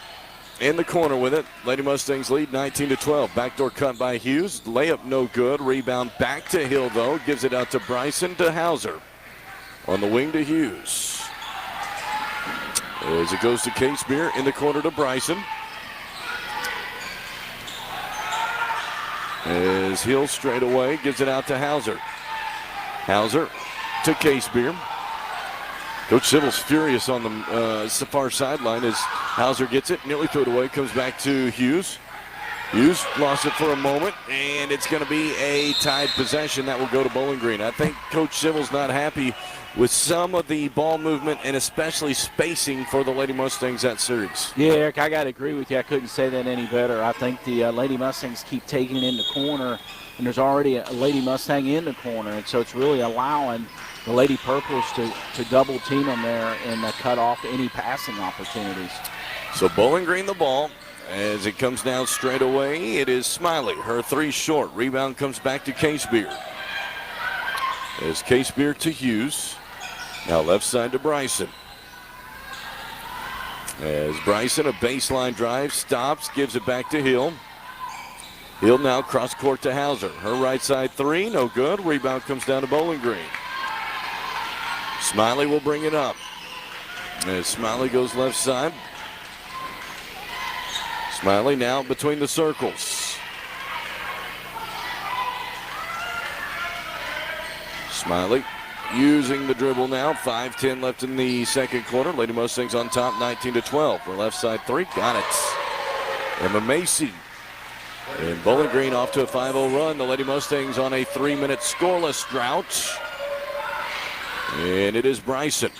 in the corner with it. Lady Mustangs lead 19-12. Backdoor cut by Hughes. Layup no good. Rebound back to Hill, though. Gives it out to Bryson to Hauser. On the wing to Hughes. As it goes to K-Spear in the corner to Bryson. As Hill straight away gives it out to Hauser. Hauser to K-Spear. Coach Sybil's furious on the far sideline as Hauser gets it, nearly threw it away, comes back to Hughes. Hughes lost it for a moment, and it's going to be a tied possession that will go to Bowling Green. I think Coach Sybil's not happy with some of the ball movement and especially spacing for the Lady Mustangs that series. Yeah, Eric, I got to agree with you. I couldn't say that any better. I think the Lady Mustangs keep taking it in the corner, and there's already a Lady Mustang in the corner, and so it's really allowing the Lady Purples to double team them there and cut off any passing opportunities. So Bowling Green the ball. As it comes down straight away, it is Smiley. Her three short. Rebound comes back to Casebeer. As Casebeer to Hughes. Now left side to Bryson. As Bryson, a baseline drive, stops, gives it back to Hill. Hill now cross court to Hauser. Her right side three, no good. Rebound comes down to Bowling Green. Smiley will bring it up. As Smiley goes left side. Smiley now between the circles. Smiley using the dribble now. 5:10 left in the second quarter. Lady Mustangs on top 19-12. The left side three. Got it. Emma Macy. And Bowling Green off to a 5-0 run. The Lady Mustangs on a 3-minute scoreless drought. And it is Bryson.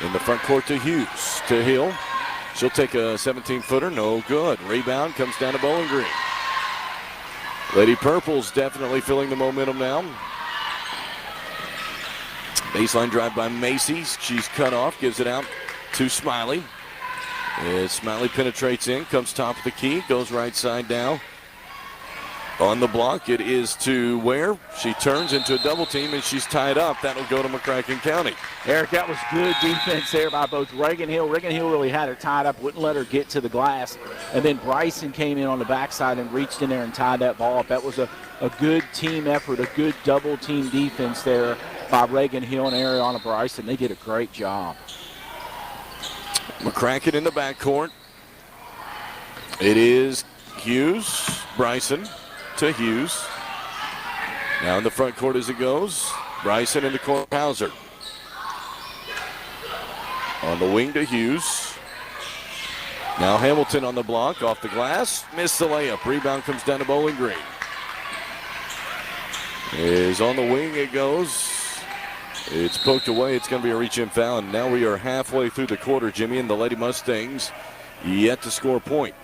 In the front court to Hughes. To Hill. She'll take a 17-footer, no good. Rebound comes down to Bowling Green. Lady Purple's definitely feeling the momentum now. Baseline drive by Macy. She's cut off, gives it out to Smiley. As Smiley penetrates in, comes top of the key, goes right side now. On the block, it is to Ware. She turns into a double team, and she's tied up. That'll go to McCracken County. Eric, that was good defense there by both Reagan Hill. Reagan Hill really had her tied up, wouldn't let her get to the glass. And then Bryson came in on the backside and reached in there and tied that ball up. That was a good team effort, a good double team defense there by Reagan Hill and Ariana Bryson. They did a great job. McCracken in the backcourt. It is Hughes, Bryson. To Hughes. Now in the front court as it goes. Bryson in the corner, Hauser. On the wing to Hughes. Now Hamilton on the block, off the glass. Missed the layup. Rebound comes down to Bowling Green. Is on the wing, it goes. It's poked away. It's going to be a reach-in foul. And now we are halfway through the quarter, Jimmy, and the Lady Mustangs yet to score a point.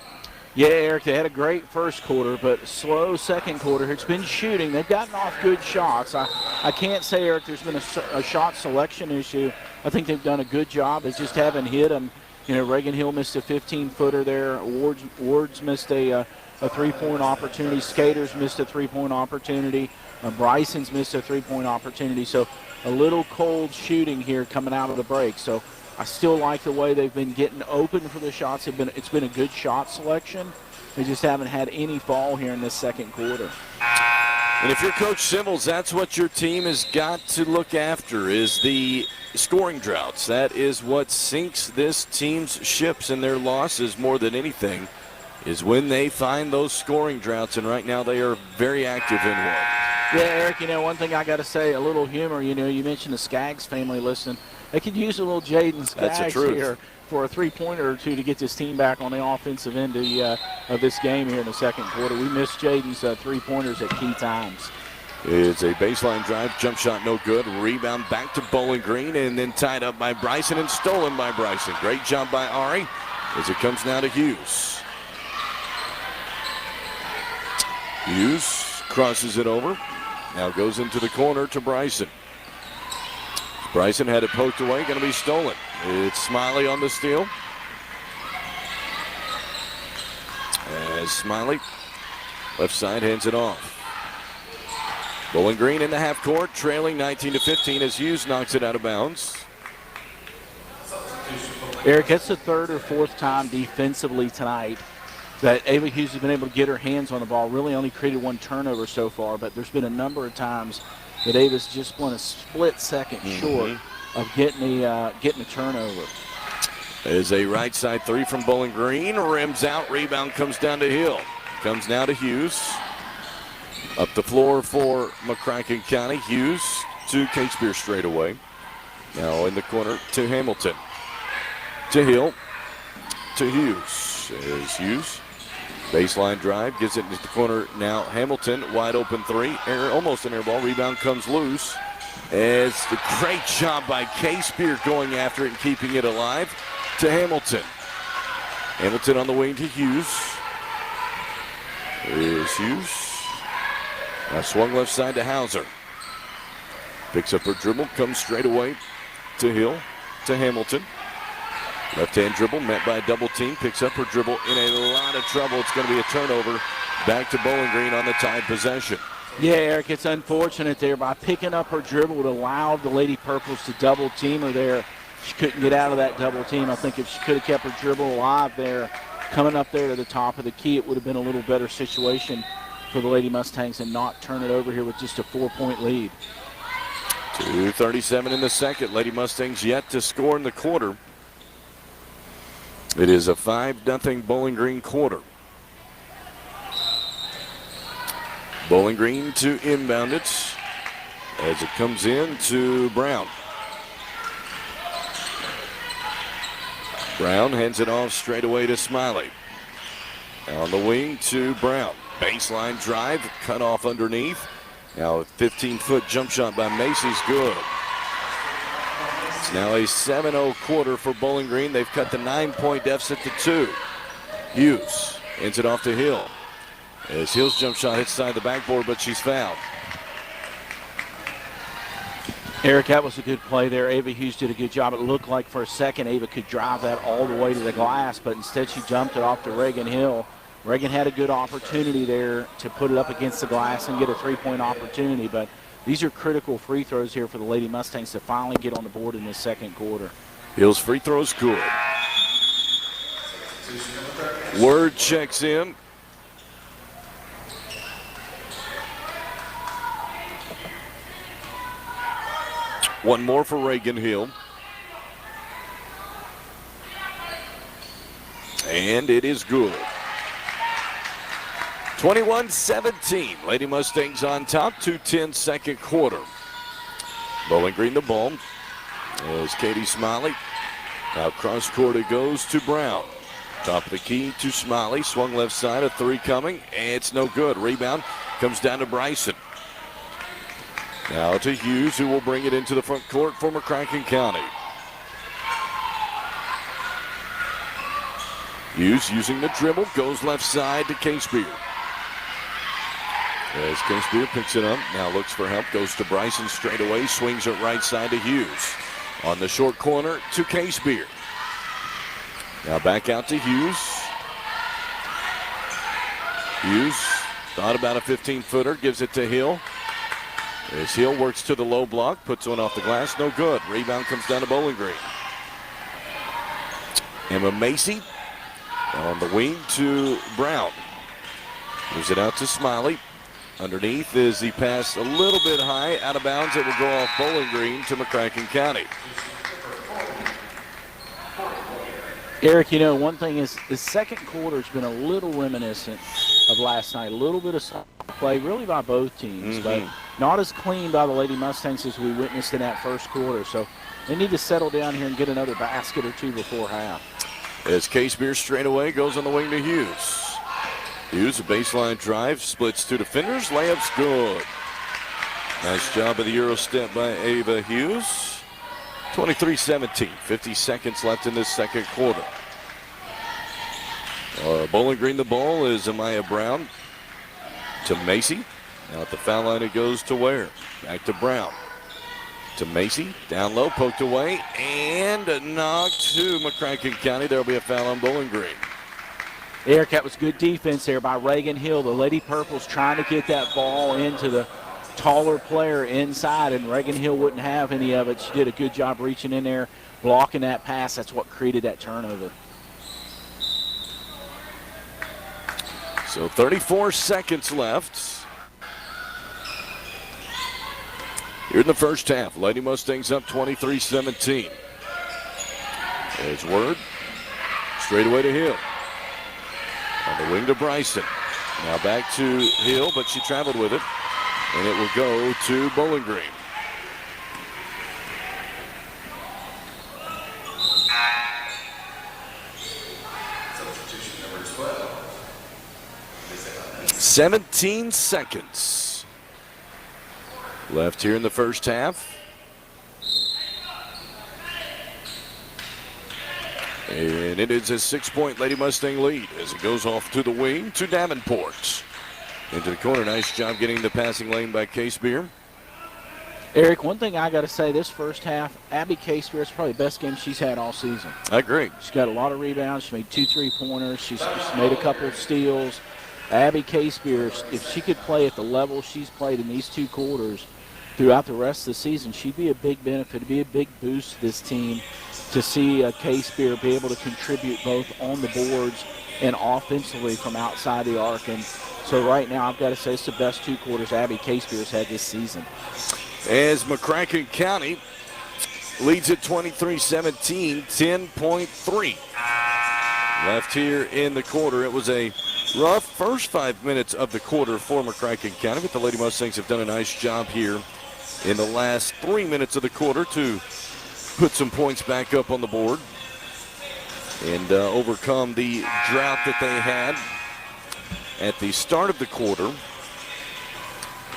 Yeah, Eric, they had a great first quarter, but slow second quarter. It's been shooting. They've gotten off good shots. I can't say, Eric, there's been a shot selection issue. I think they've done a good job. They just haven't hit them. You know, Reagan Hill missed a 15-footer there. Ward's missed a three-point opportunity. Skaters missed a three-point opportunity. Bryson's missed a three-point opportunity. So a little cold shooting here coming out of the break. So I still like the way they've been getting open for the shots. It's been a good shot selection. They just haven't had any fall here in this second quarter. And if you're Coach Symbols, that's what your team has got to look after is the scoring droughts. That is what sinks this team's ships in their losses more than anything is when they find those scoring droughts. And right now they are very active in one. Yeah, Eric, you know, one thing I got to say, a little humor, you know, you mentioned the Skaggs family listening. They could use a little Jaden Skaggs here for a three-pointer or two to get this team back on the offensive end of this game here in the second quarter. We missed Jaden's three-pointers at key times. It's a baseline drive, jump shot no good, rebound back to Bowling Green, and then tied up by Bryson and stolen by Bryson. Great job by Ari as it comes now to Hughes. Hughes crosses it over, now goes into the corner to Bryson. Bryson had it poked away, going to be stolen. It's Smiley on the steal. As Smiley, left side, hands it off. Bowling Green in the half court, trailing 19-15 as Hughes knocks it out of bounds. Eric, that's the third or fourth time defensively tonight that Ava Hughes has been able to get her hands on the ball. Really only created one turnover so far, but there's been a number of times that Ava's just won a split second short of getting a turnover. There's a right side three from Bowling Green. Rims out. Rebound comes down to Hill. Comes now to Hughes. Up the floor for McCracken County. Hughes to Catespear straight away. Now in the corner to Hamilton. To Hill. To Hughes. There's Hughes. Baseline drive. Gives it into the corner now. Hamilton. Wide open three. Almost an air ball. Rebound comes loose. It's a great job by K-Spear going after it and keeping it alive. To Hamilton. Hamilton on the wing to Hughes. There's Hughes. Now swung left side to Hauser. Picks up her dribble. Comes straight away to Hill. To Hamilton. Left-hand dribble met by a double team. Picks up her dribble in a lot of trouble. It's going to be a turnover. Back to Bowling Green on the tied possession. Yeah, Eric, it's unfortunate there. By picking up her dribble, it allowed the Lady Purples to double team her there. She couldn't get out of that double team. I think if she could have kept her dribble alive there, coming up there to the top of the key, it would have been a little better situation for the Lady Mustangs and not turn it over here with just a 4-point lead. 2:37 in the second. Lady Mustangs yet to score in the quarter. It is a 5-0 Bowling Green quarter. Bowling Green to inbound it as it comes in to Brown. Brown hands it off straight away to Smiley. On the wing to Brown. Baseline drive, cut off underneath. Now a 15-foot jump shot by Macy's good. It's now a 7-0 quarter for Bowling Green. They've cut the 9-point deficit to 2. Hughes ends it off to Hill. As Hill's jump shot hits side the backboard, but she's fouled. Eric, that was a good play there. Ava Hughes did a good job. It looked like for a second Ava could drive that all the way to the glass, but instead she jumped it off to Reagan Hill. Reagan had a good opportunity there to put it up against the glass and get a 3-point opportunity, but these are critical free throws here for the Lady Mustangs to finally get on the board in the second quarter. Hill's free throw's good. Word checks in. One more for Reagan Hill. And it is good. 21-17. Lady Mustangs on top. 2:10 second quarter. Bowling Green the ball. As Katie Smiley. Now cross court it goes to Brown. Top of the key to Smiley. Swung left side. A three coming. And it's no good. Rebound comes down to Bryson. Now to Hughes, who will bring it into the front court for McCracken County. Hughes using the dribble, goes left side to K-Spear. As K-Spear picks it up, now looks for help, goes to Bryson straight away, swings it right side to Hughes. On the short corner to K-Spear. Now back out to Hughes. Hughes thought about a 15-footer, gives it to Hill. As Hill works to the low block, puts one off the glass, no good. Rebound comes down to Bowling Green. Emma Macy on the wing to Brown. Moves it out to Smiley. Underneath is the pass a little bit high, out of bounds. It will go off Bowling Green to McCracken County. Eric, you know, one thing is the second quarter has been a little reminiscent of last night. A little bit of soft play, really by both teams, but not as clean by the Lady Mustangs as we witnessed in that first quarter. So they need to settle down here and get another basket or two before half. As K-Spear straight away goes on the wing to Hughes. Hughes, a baseline drive, splits two defenders, layup's good. Nice job of the Euro step by Ava Hughes. 23-17, 50 seconds left in this second quarter. Bowling Green the ball is Amaya Brown to Macy. Now at the foul line it goes to Ware. Back to Brown. To Macy, down low, poked away, and knocked to McCracken County. There will be a foul on Bowling Green. Eric, that was good defense there by Reagan Hill. The Lady Purples trying to get that ball into the taller player inside, and Reagan Hill wouldn't have any of it. She did a good job reaching in there, blocking that pass. That's what created that turnover. So 34 seconds left. Here in the first half, Lady Mustangs up 23-17. There's Word. Straight away to Hill. On the wing to Bryson. Now back to Hill, but she traveled with it. And it will go to Bowling Green. 17 seconds left here in the first half. And it is a 6-point Lady Mustang lead as it goes off to the wing to Davenport. Into the corner. Nice job getting the passing lane by Case-Beer. Eric, one thing I got to say, this first half, Abby Case-Beer is probably the best game she's had all season. I agree. She's got a lot of rebounds. She made 2 3-pointers. She's made a couple of steals. Abby Case-Beer, if she could play at the level she's played in these 2 quarters throughout the rest of the season, she'd be a big benefit. It'd be a big boost to this team to see Case-Beer be able to contribute both on the boards and offensively from outside the arc. And so right now, I've got to say it's the best 2 quarters Abby Case-Beer's had this season. As McCracken County leads at 23-17, 10.3 left here in the quarter. It was a rough first 5 minutes of the quarter for McCracken County, but the Lady Mustangs have done a nice job here in the last 3 minutes of the quarter to put some points back up on the board and overcome the drought that they had at the start of the quarter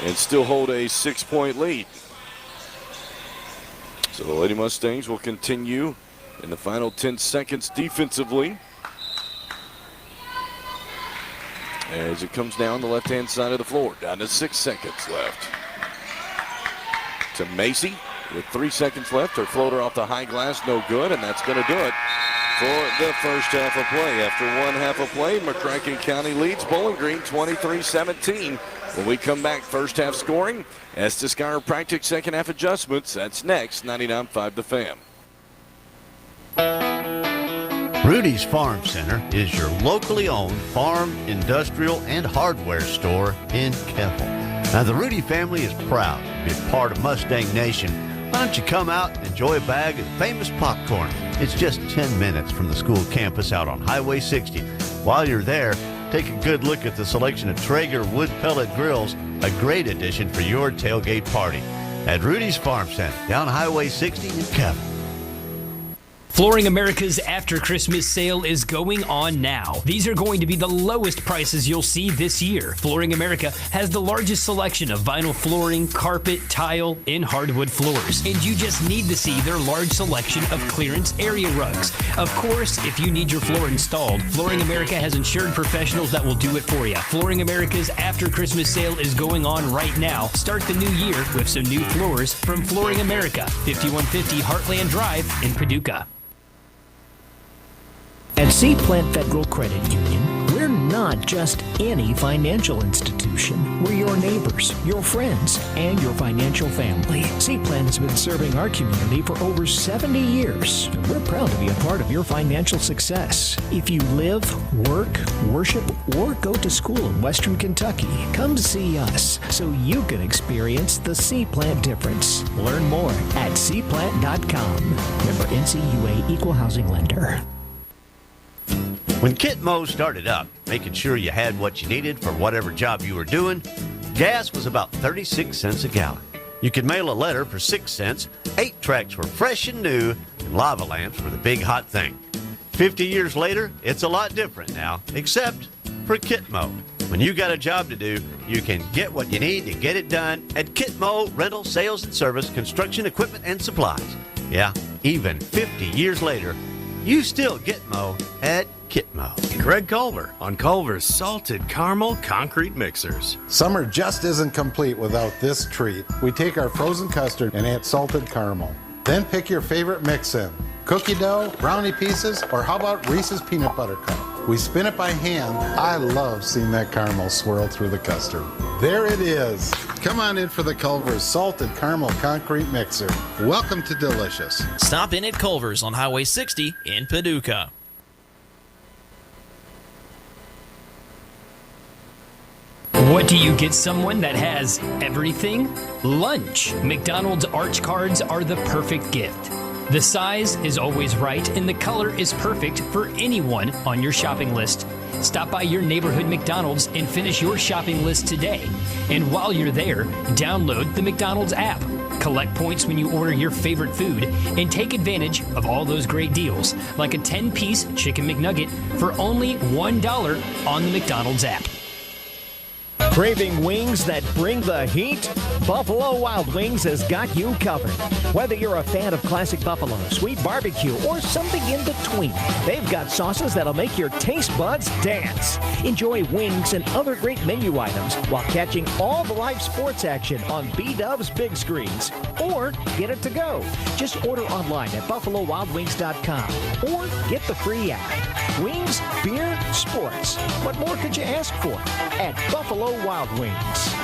and still hold a 6-point lead. So the Lady Mustangs will continue in the final 10 seconds defensively as it comes down the left-hand side of the floor. Down to 6 seconds left. To Macy with 3 seconds left. Her floater off the high glass, no good, and that's going to do it for the first half of play. After one half of play, McCracken County leads Bowling Green 23-17. When we come back, first half scoring, Estes Chiropractic second half adjustments. That's next, 99.5 The Fan. Rudy's Farm Center is your locally owned farm, industrial, and hardware store in Keppel. Now, the Rudy family is proud to be a part of Mustang Nation. Why don't you come out and enjoy a bag of famous popcorn? It's just 10 minutes from the school campus out on Highway 60. While you're there, take a good look at the selection of Traeger wood pellet grills, a great addition for your tailgate party. At Rudy's Farm Center, down Highway 60 in Keppel. Flooring America's After Christmas sale is going on now. These are going to be the lowest prices you'll see this year. Flooring America has the largest selection of vinyl flooring, carpet, tile, and hardwood floors. And you just need to see their large selection of clearance area rugs. Of course, if you need your floor installed, Flooring America has insured professionals that will do it for you. Flooring America's After Christmas sale is going on right now. Start the new year with some new floors from Flooring America, 5150 Heartland Drive in Paducah. At Seaplant Federal Credit Union, we're not just any financial institution. We're your neighbors, your friends, and your financial family. Seaplant has been serving our community for over 70 years. And we're proud to be a part of your financial success. If you live, work, worship, or go to school in Western Kentucky, come see us so you can experience the Seaplant difference. Learn more at seaplant.com. Member NCUA Equal Housing Lender. When Kit Mo started up, making sure you had what you needed for whatever job you were doing, gas was about 36 cents a gallon. You could mail a letter for 6 cents, 8 tracks were fresh and new, and lava lamps were the big hot thing. 50 years later, it's a lot different now, except for Kit Mo. When you got a job to do, you can get what you need to get it done at Kit Mo Rental, Sales and Service, Construction Equipment and Supplies. Yeah, even 50 years later, you still get Mo at Kitmo. Greg Culver on Culver's Salted Caramel Concrete Mixers. Summer just isn't complete without this treat. We take our frozen custard and add salted caramel. Then pick your favorite mix in. Cookie dough, brownie pieces, or how about Reese's Peanut Butter Cup? We spin it by hand. I love seeing that caramel swirl through the custard. There it is. Come on in for the Culver's Salted Caramel Concrete Mixer. Welcome to Delicious. Stop in at Culver's on Highway 60 in Paducah. What do you get someone that has everything? Lunch. McDonald's Arch Cards are the perfect gift. The size is always right and the color is perfect for anyone on your shopping list. Stop by your neighborhood McDonald's and finish your shopping list today. And while you're there, download the McDonald's app. Collect points when you order your favorite food and take advantage of all those great deals, like a 10-piece Chicken McNugget for only $1 on the McDonald's app. Craving wings that bring the heat? Buffalo Wild Wings has got you covered. Whether you're a fan of classic buffalo, sweet barbecue, or something in between, they've got sauces that'll make your taste buds dance. Enjoy wings and other great menu items while catching all the live sports action on B-Dub's big screens. Or get it to go. Just order online at BuffaloWildWings.com or get the free app. Wings, beer, sports. What more could you ask for at Buffalo Wild Wings?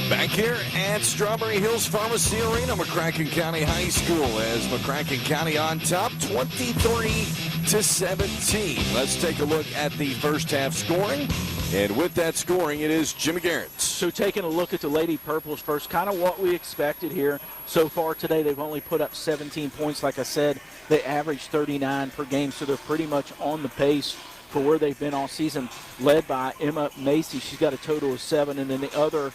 Back here at Strawberry Hills Pharmacy Arena, McCracken County High School, as McCracken County on top, 23-17. Let's take a look at the first half scoring. And with that scoring, it is Jimmy Garrett. So taking a look at the Lady Purples first, kind of what we expected here so far today. They've only put up 17 points. Like I said, they average 39 per game, so they're pretty much on the pace for where they've been all season, led by Emma Macy. She's got a total of 7, and then the other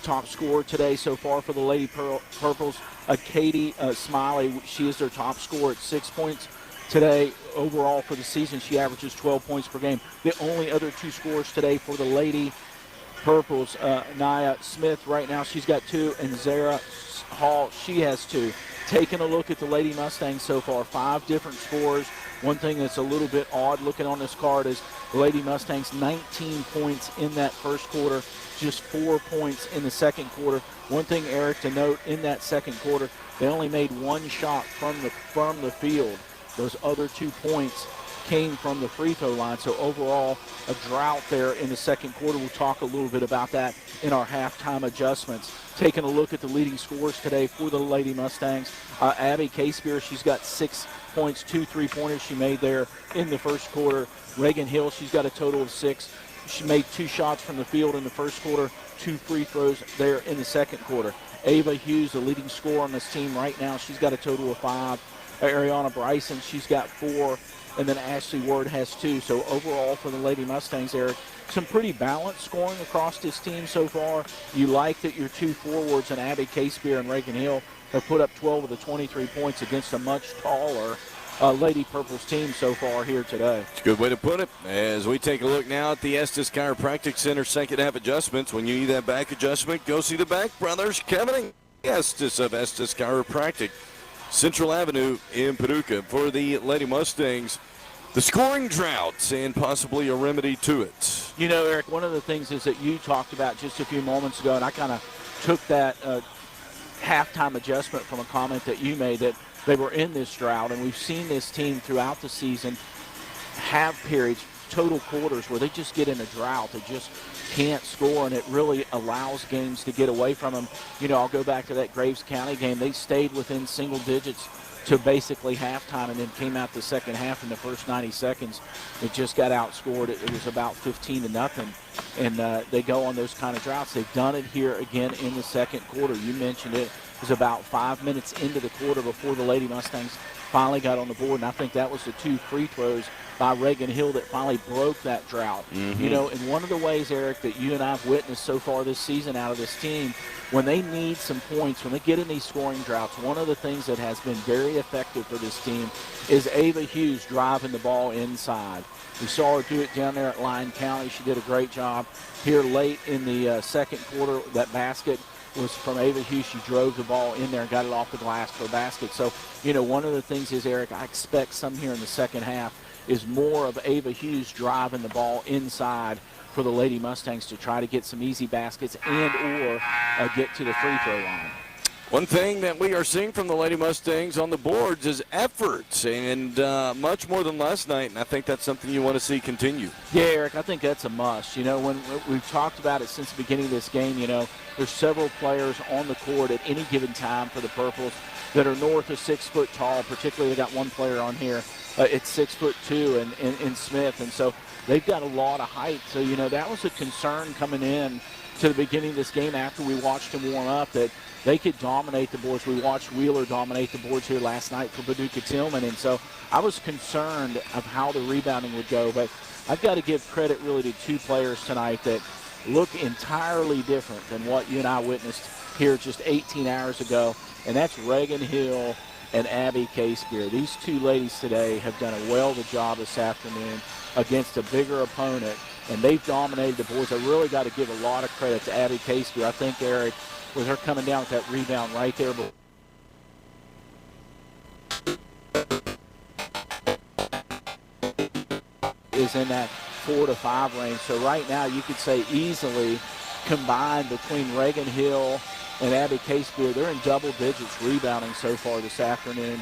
top scorer today so far for the Lady Purples, Katie Smiley. She is their top scorer at 6 points today. Overall for the season, she averages 12 points per game. The only other 2 scorers today for the Lady Purples, Nia Smith right now, she's got 2, and Zara Hall, she has 2. Taking a look at the Lady Mustangs so far, 5 different scorers. One thing that's a little bit odd looking on this card is the Lady Mustangs 19 points in that first quarter, just 4 points in the second quarter. One thing, Eric, to note in that second quarter, they only made 1 shot from the field. Those other 2 points came from the free throw line. So overall, a drought there in the second quarter. We'll talk a little bit about that in our halftime adjustments. Taking a look at the leading scorers today for the Lady Mustangs, Abby Casebeer, she's got 6 points, 2 3-pointers she made there in the first quarter. Reagan Hill, she's got a total of 6. She made 2 shots from the field in the first quarter, 2 free throws there in the second quarter. Ava Hughes, the leading scorer on this team right now, she's got a total of 5. Ariana Bryson, she's got 4. And then Ashley Ward has 2. So overall for the Lady Mustangs, Eric, some pretty balanced scoring across this team so far. You like that your 2 forwards, and Abby Casebeer and Reagan Hill, have put up 12 of the 23 points against a much taller Lady Purples team so far here today. It's a good way to put it. As we take a look now at the Estes Chiropractic Center second half adjustments. When you need that back adjustment, go see the Back Brothers, Kevin and Estes of Estes Chiropractic, Central Avenue in Paducah. For the Lady Mustangs, the scoring drought and possibly a remedy to it. You know, Eric, one of the things is that you talked about just a few moments ago, and I kind of took that halftime adjustment from a comment that you made, that they were in this drought, and we've seen this team throughout the season have periods, total quarters, where they just get in a drought. They just can't score, and it really allows games to get away from them. You know, I'll go back to that Graves County game. They stayed within single digits to basically halftime, and then came out the second half in the first 90 seconds. It just got outscored. It was about 15-0, and they go on those kind of droughts. They've done it here again in the second quarter. You mentioned it. It was about 5 minutes into the quarter before the Lady Mustangs finally got on the board, and I think that was the 2 free throws by Reagan Hill that finally broke that drought. You know, and one of the ways, Eric, that you and I have witnessed so far this season out of this team, when they need some points, when they get in these scoring droughts, one of the things that has been very effective for this team is Ava Hughes driving the ball inside. We saw her do it down there at Lyon County. She did a great job here late in the second quarter. That basket was from Ava Hughes. She drove the ball in there and got it off the glass for a basket. So, you know, one of the things is, Eric, I expect some here in the second half is more of Ava Hughes driving the ball inside for the Lady Mustangs to try to get some easy baskets and or get to the free throw line. One thing that we are seeing from the Lady Mustangs on the boards is effort, and much more than last night, and I think that's something you want to see continue. Yeah, Eric, I think that's a must. You know, when we've talked about it since the beginning of this game, you know, there's several players on the court at any given time for the Purples that are north of 6 foot tall. Particularly, they got one player on here at 6'2" in Smith, and so they've got a lot of height. So, you know, that was a concern coming in to the beginning of this game after we watched them warm up, that they could dominate the boards. We watched Wheeler dominate the boards here last night for Paducah Tillman, and so I was concerned of how the rebounding would go. But I've got to give credit really to 2 players tonight that look entirely different than what you and I witnessed here just 18 hours ago, and that's Reagan Hill and Abby Casebeer. These two ladies today have done a well of a job this afternoon against a bigger opponent, and they've dominated the boys. I really got to give a lot of credit to Abby Casebeer. I think, Eric, with her coming down with that rebound right there, is in that 4 to 5 range. So right now you could say easily combined between Reagan Hill and Abby Casebeer, they're in double digits rebounding so far this afternoon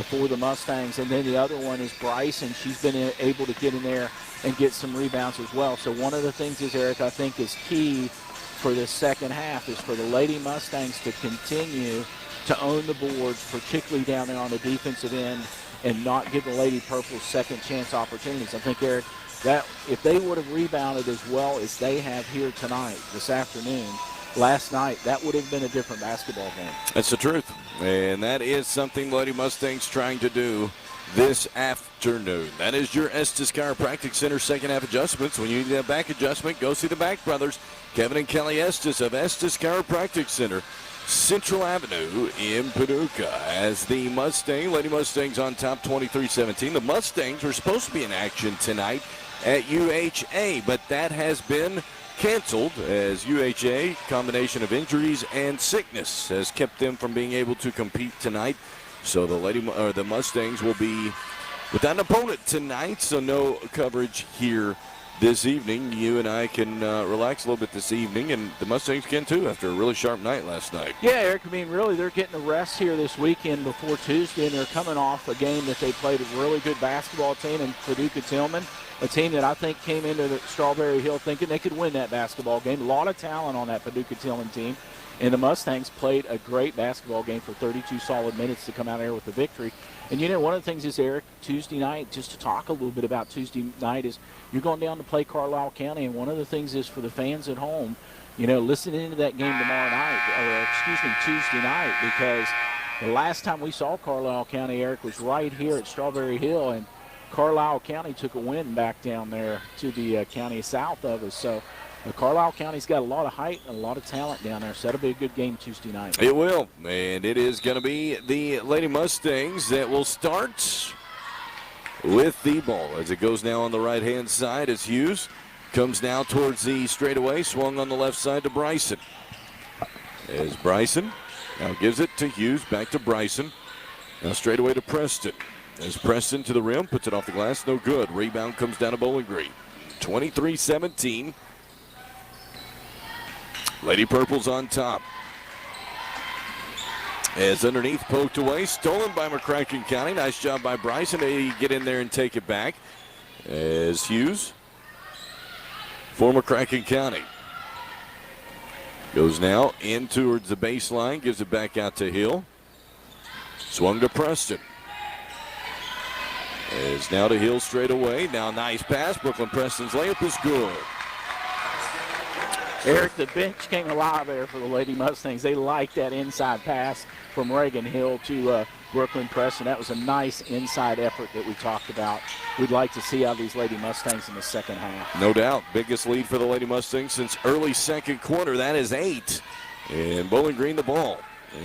for the Mustangs. And then the other one is Bryson. She's been able to get in there and get some rebounds as well. So one of the things is, Eric, I think is key for this second half is for the Lady Mustangs to continue to own the boards, particularly down there on the defensive end, and not give the Lady Purples second chance opportunities. I think, Eric, that if they would have rebounded as well as they have here tonight, this afternoon, last night, that would have been a different basketball game. That's the truth. And that is something Lady Mustangs trying to do this afternoon. That is your Estes Chiropractic Center second half adjustments. When you need a back adjustment, go see the Back Brothers, Kevin and Kelly Estes of Estes Chiropractic Center, Central Avenue in Paducah. As the Lady Mustangs on top 23-17. The Mustangs were supposed to be in action tonight at UHA, but that has been canceled as UHA, combination of injuries and sickness, has kept them from being able to compete tonight. So the Mustangs will be without an opponent tonight, so no coverage here this evening. You and I can relax a little bit this evening, and the Mustangs can too after a really sharp night last night. Yeah, Eric, I mean, really, they're getting a rest here this weekend before Tuesday, and they're coming off a game that they played a really good basketball team in Paducah Tillman, a team that I think came into the Strawberry Hill thinking they could win that basketball game. A lot of talent on that Paducah Tillman team. And the Mustangs played a great basketball game for 32 solid minutes to come out there with the victory. And, you know, one of the things is, Eric, Tuesday night, just to talk a little bit about Tuesday night, is you're going down to play Carlisle County. And one of the things is for the fans at home, you know, listening to that game tomorrow night, Tuesday night, because the last time we saw Carlisle County, Eric, was right here at Strawberry Hill. And Carlisle County took a win back down there to the county south of us. So Carlisle County's got a lot of height and a lot of talent down there, so that'll be a good game Tuesday night. It will, and it is going to be the Lady Mustangs that will start with the ball as it goes now on the right-hand side as Hughes comes now towards the straightaway, swung on the left side to Bryson. As Bryson now gives it to Hughes, back to Bryson. Now straightaway to Preston. As Preston to the rim, puts it off the glass, no good. Rebound comes down to Bowling Green. 23-17. Lady Purples on top. As underneath, poked away, stolen by McCracken County. Nice job by Bryson. They get in there and take it back. As Hughes for McCracken County. Goes now in towards the baseline, gives it back out to Hill. Swung to Preston. As now to Hill straight away. Now nice pass. Brooklyn Preston's layup is good. Eric, the bench came alive there for the Lady Mustangs. They liked that inside pass from Reagan Hill to Brooklyn Preston. That was a nice inside effort that we talked about. We'd like to see out of these Lady Mustangs in the second half. No doubt. Biggest lead for the Lady Mustangs since early second quarter. That is 8. And Bowling Green the ball.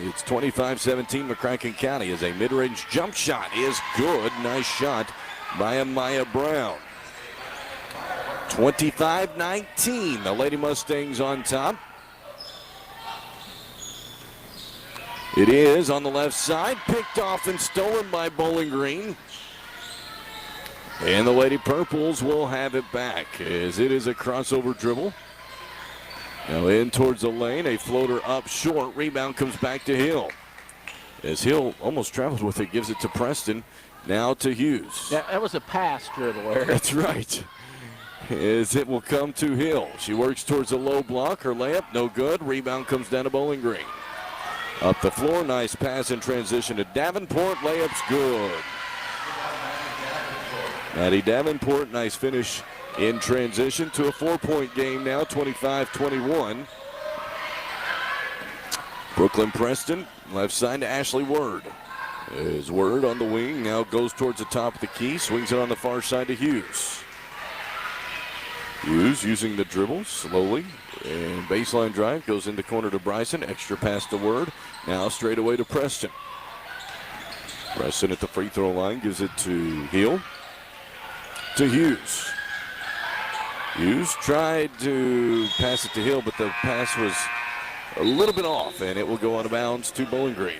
It's 25-17 McCracken County as a mid-range jump shot is good. Nice shot by Amaya Brown. 25-19, the Lady Mustangs on top. It is on the left side, picked off and stolen by Bowling Green. And the Lady Purples will have it back as it is a crossover dribble. Now in towards the lane, a floater up short. Rebound comes back to Hill. As Hill almost traveled with it, gives it to Preston. Now to Hughes. Yeah, that was a pass dribble, Eric. That's right. As it will come to Hill. She works towards a low block. Her layup, no good. Rebound comes down to Bowling Green. Up the floor, nice pass in transition to Davenport. Layup's good. Maddie Davenport, nice finish in transition to a 4-point game now, 25-21. Brooklyn Preston, left side to Ashley Word. As Word on the wing, now goes towards the top of the key, swings it on the far side to Hughes. Hughes using the dribble slowly, and baseline drive goes in the corner to Bryson. Extra pass to Word. Now straight away to Preston. Preston at the free throw line gives it to Hill. To Hughes. Hughes tried to pass it to Hill, but the pass was a little bit off, and it will go out of bounds to Bowling Green.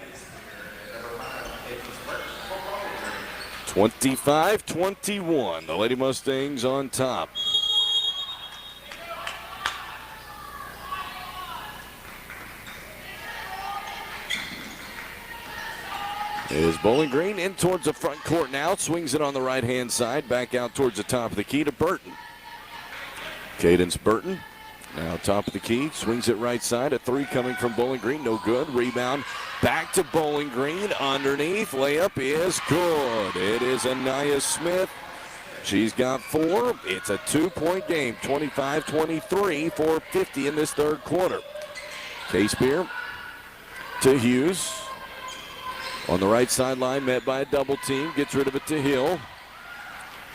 25-21. The Lady Mustangs on top. Is Bowling Green in towards the front court now. Swings it on the right-hand side. Back out towards the top of the key to Burton. Cadence Burton. Now top of the key. Swings it right side. A three coming from Bowling Green. No good. Rebound back to Bowling Green. Underneath. Layup is good. It is Anaya Smith. She's got 4. It's a 2-point game. 25-23. 4:50 in this third quarter. Casebeer to Hughes. On the right sideline, met by a double team. Gets rid of it to Hill.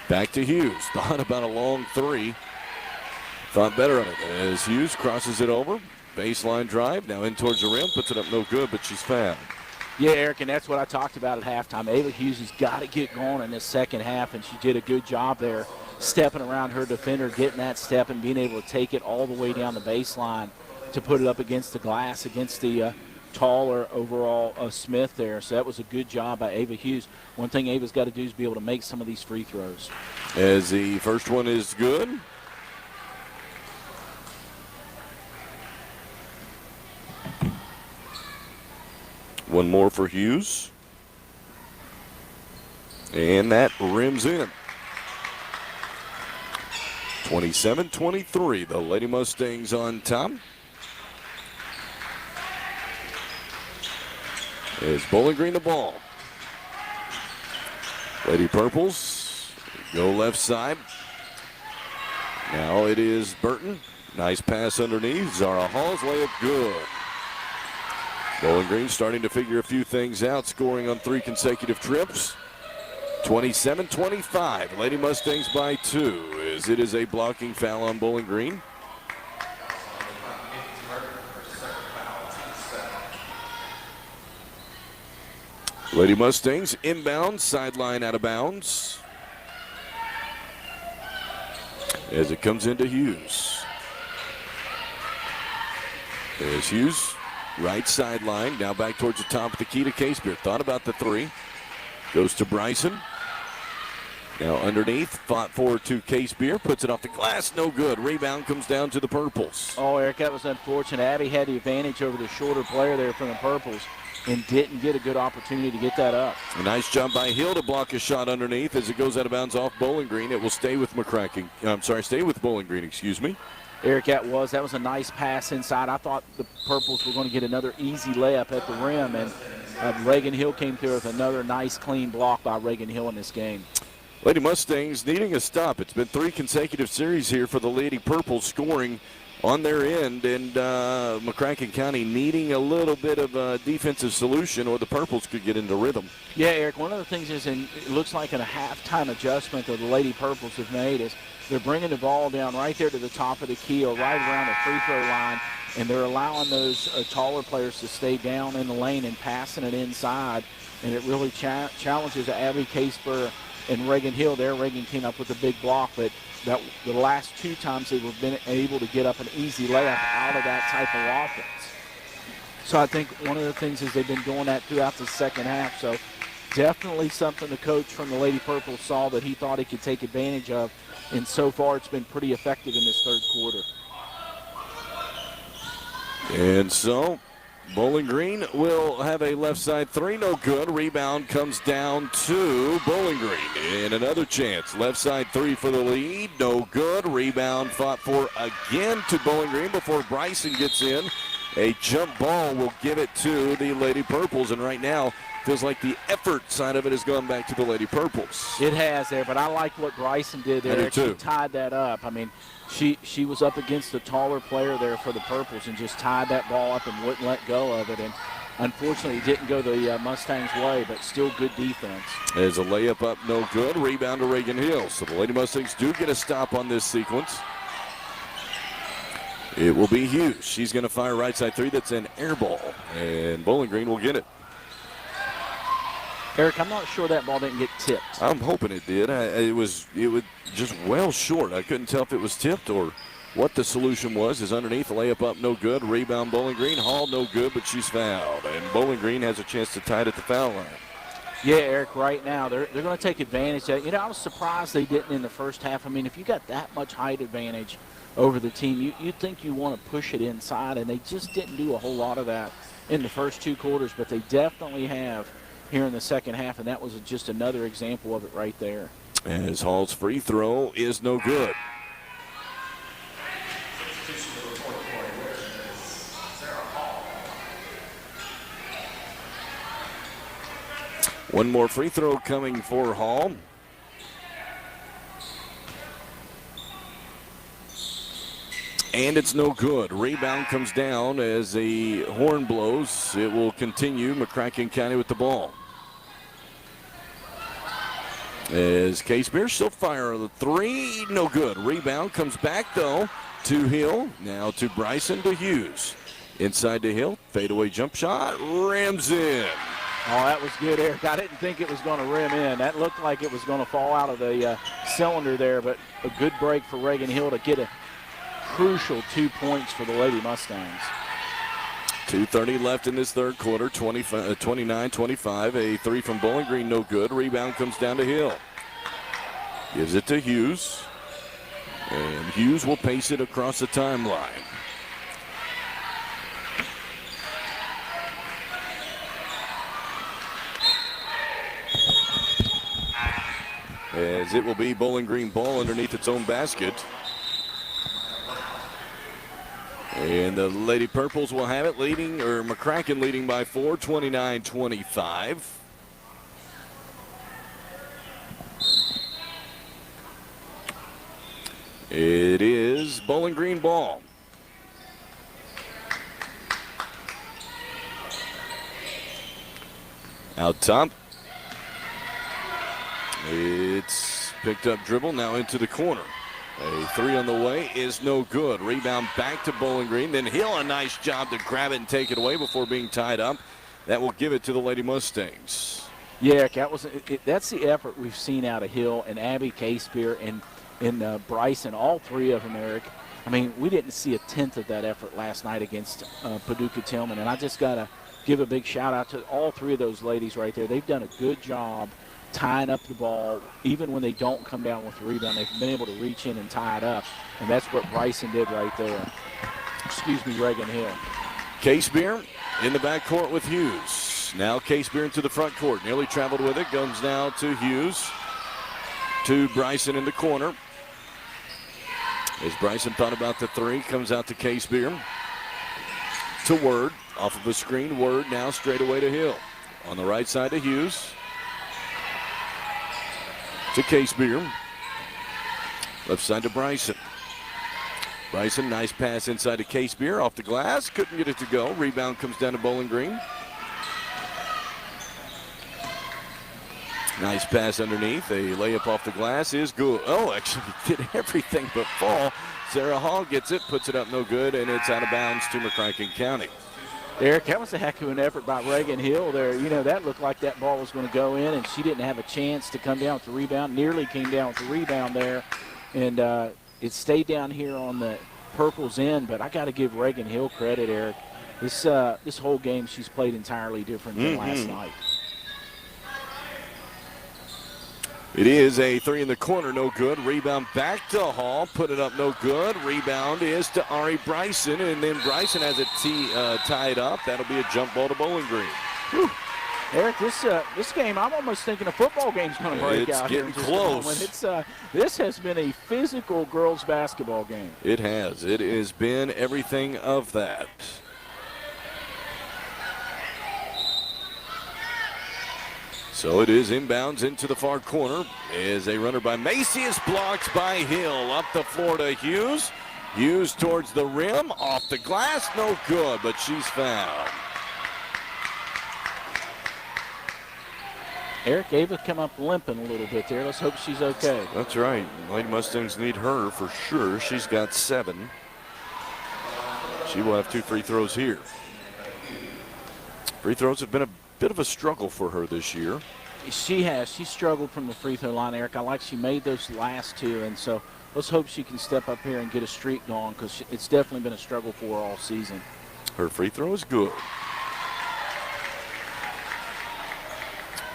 Back to Hughes. Thought about a long three. Thought better of it as Hughes crosses it over. Baseline drive. Now in towards the rim. Puts it up no good, but she's fouled. Yeah, Eric, and that's what I talked about at halftime. Ava Hughes has got to get going in this second half, and she did a good job there stepping around her defender, getting that step and being able to take it all the way down the baseline to put it up against the glass, against the taller overall Smith there. So that was a good job by Ava Hughes. One thing Ava's got to do is be able to make some of these free throws. As the first one is good. One more for Hughes. And that rims in. 27-23. The Lady Mustangs on top. Is Bowling Green the ball. Lady Purples go left side. Now it is Burton. Nice pass underneath. Zara Hall's layup good. Bowling Green starting to figure a few things out, scoring on 3 consecutive trips. 27-25. Lady Mustangs by 2 as it is a blocking foul on Bowling Green. Lady Mustangs inbound, sideline out of bounds. As it comes into Hughes. There's Hughes, right sideline, now back towards the top of the key to Casebeer. Thought about the 3. Goes to Bryson. Now underneath, fought forward to Casebeer, puts it off the glass, no good. Rebound comes down to the Purples. Oh, Eric, that was unfortunate. Abby had the advantage over the shorter player there from the Purples and didn't get a good opportunity to get that up. A nice job by Hill to block a shot underneath as it goes out of bounds off Bowling Green. It will stay with McCracken. Stay with Bowling Green, excuse me. Eric, that was a nice pass inside. I thought the Purples were going to get another easy layup at the rim, and Reagan Hill came through with another nice clean block by Reagan Hill in this game. Lady Mustangs needing a stop. It's been 3 consecutive series here for the Lady Purples scoring on their end, and McCracken County needing a little bit of a defensive solution, or the Purples could get into rhythm. Yeah, Eric, one of the things is, and it looks like in a halftime adjustment that the Lady Purples have made, is they're bringing the ball down right there to the top of the key or right around the free throw line, and they're allowing those taller players to stay down in the lane and passing it inside, and it really challenges Abby Casebeer and Reagan Hill there. Reagan came up with a big block, but the last 2 times they've been able to get up an easy layup out of that type of offense. So I think one of the things is they've been doing that throughout the second half. So definitely something the coach from the Lady Purple saw that he thought he could take advantage of. And so far it's been pretty effective in this third quarter. And so Bowling Green will have a left side 3, no good. Rebound comes down to Bowling Green. And another chance. Left side 3 for the lead, no good. Rebound fought for again to Bowling Green before Bryson gets in. A jump ball will give it to the Lady Purples. And right now, feels like the effort side of it has gone back to the Lady Purples. It has there, but I like what Bryson did there. I do too. She tied that up. I mean, she was up against the taller player there for the Purples and just tied that ball up and wouldn't let go of it. And unfortunately, it didn't go the Mustangs' way, but still good defense. There's a layup up, no good. Rebound to Reagan Hill. So the Lady Mustangs do get a stop on this sequence. It will be Hughes. She's going to fire right side 3. That's an air ball, and Bowling Green will get it. Eric, I'm not sure that ball didn't get tipped. I'm hoping it did. It was just well short. I couldn't tell if it was tipped or what the solution was. Is underneath, the layup up, no good. Rebound, Bowling Green. Hall, no good, but she's fouled. And Bowling Green has a chance to tie it at the foul line. Yeah, Eric, right now they're going to take advantage of it. I was surprised they didn't in the first half. I mean, if you got that much height advantage over the team, you'd think you want to push it inside, and they just didn't do a whole lot of that in the first 2 quarters, but they definitely have here in the second half, and that was just another example of it right there. As Hall's free throw is no good. One more free throw coming for Hall. And it's no good. Rebound comes down as the horn blows. It will continue. McCracken County with the ball. As Case Beer still fire the 3, no good. Rebound comes back though to Hill. Now to Bryson to Hughes. Inside to Hill. Fadeaway jump shot. Rims in. Oh, that was good, Eric. I didn't think it was going to rim in. That looked like it was going to fall out of the cylinder there, but a good break for Reagan Hill to get a crucial 2 points for the Lady Mustangs. 2:30 left in this third quarter, 29-25. A 3 from Bowling Green, no good. Rebound comes down to Hill. Gives it to Hughes. And Hughes will pace it across the timeline. As it will be Bowling Green ball underneath its own basket. And the Lady Purples will have it leading, or McCracken leading by 4, 29-25. It is Bowling Green ball. Out top. It's picked up dribble, now into the corner. A 3 on the way is no good. Rebound back to Bowling Green. Then Hill, a nice job to grab it and take it away before being tied up. That will give it to the Lady Mustangs. Yeah, that's the effort we've seen out of Hill and Abby Casebeer and Bryson, all 3 of them, Eric. I mean, we didn't see a tenth of that effort last night against Paducah Tillman, and I just got to give a big shout out to all 3 of those ladies right there. They've done a good job tying up the ball. Even when they don't come down with the rebound, they've been able to reach in and tie it up, and that's what Bryson did right there. Excuse me, Reagan Hill. Casebeer in the backcourt with Hughes. Now Casebeer into the front court. Nearly traveled with it. Comes now to Hughes. To Bryson in the corner. As Bryson thought about the 3, comes out to Casebeer. To Word. Off of a screen. Word now straight away to Hill. On the right side to Hughes. To Casebeer. Left side to Bryson. Bryson, nice pass inside to Casebeer. Off the glass. Couldn't get it to go. Rebound comes down to Bowling Green. Nice pass underneath. A layup off the glass is good. Oh, actually did everything but fall. Sarah Hall gets it, puts it up no good, and it's out of bounds to McCracken County. Eric, that was a heck of an effort by Reagan Hill there. That looked like that ball was going to go in, and she didn't have a chance to come down with the rebound. Nearly came down with the rebound there, and it stayed down here on the Purple's end. But I got to give Reagan Hill credit, Eric. This whole game she's played entirely different than last night. It is a 3 in the corner, no good. Rebound back to Hall, put it up, no good. Rebound is to Ari Bryson, and then Bryson has it tied up. That'll be a jump ball to Bowling Green. Whew. Eric, this game, I'm almost thinking a football game's going to break out here. It's getting close. This has been a physical girls basketball game. It has. It has been everything of that. So it is inbounds into the far corner as a runner by Macy is blocked by Hill. Up the floor to Hughes. Hughes towards the rim. Off the glass. No good, but she's fouled. Eric, Ava come up limping a little bit there. Let's hope she's okay. That's right. Lady Mustangs need her for sure. She's got 7. She will have 2 free throws here. Free throws have been a bit of a struggle for her this year. She has. She struggled from the free throw line, Eric. I like she made those last two, and so let's hope she can step up here and get a streak going because it's definitely been a struggle for her all season. Her free throw is good.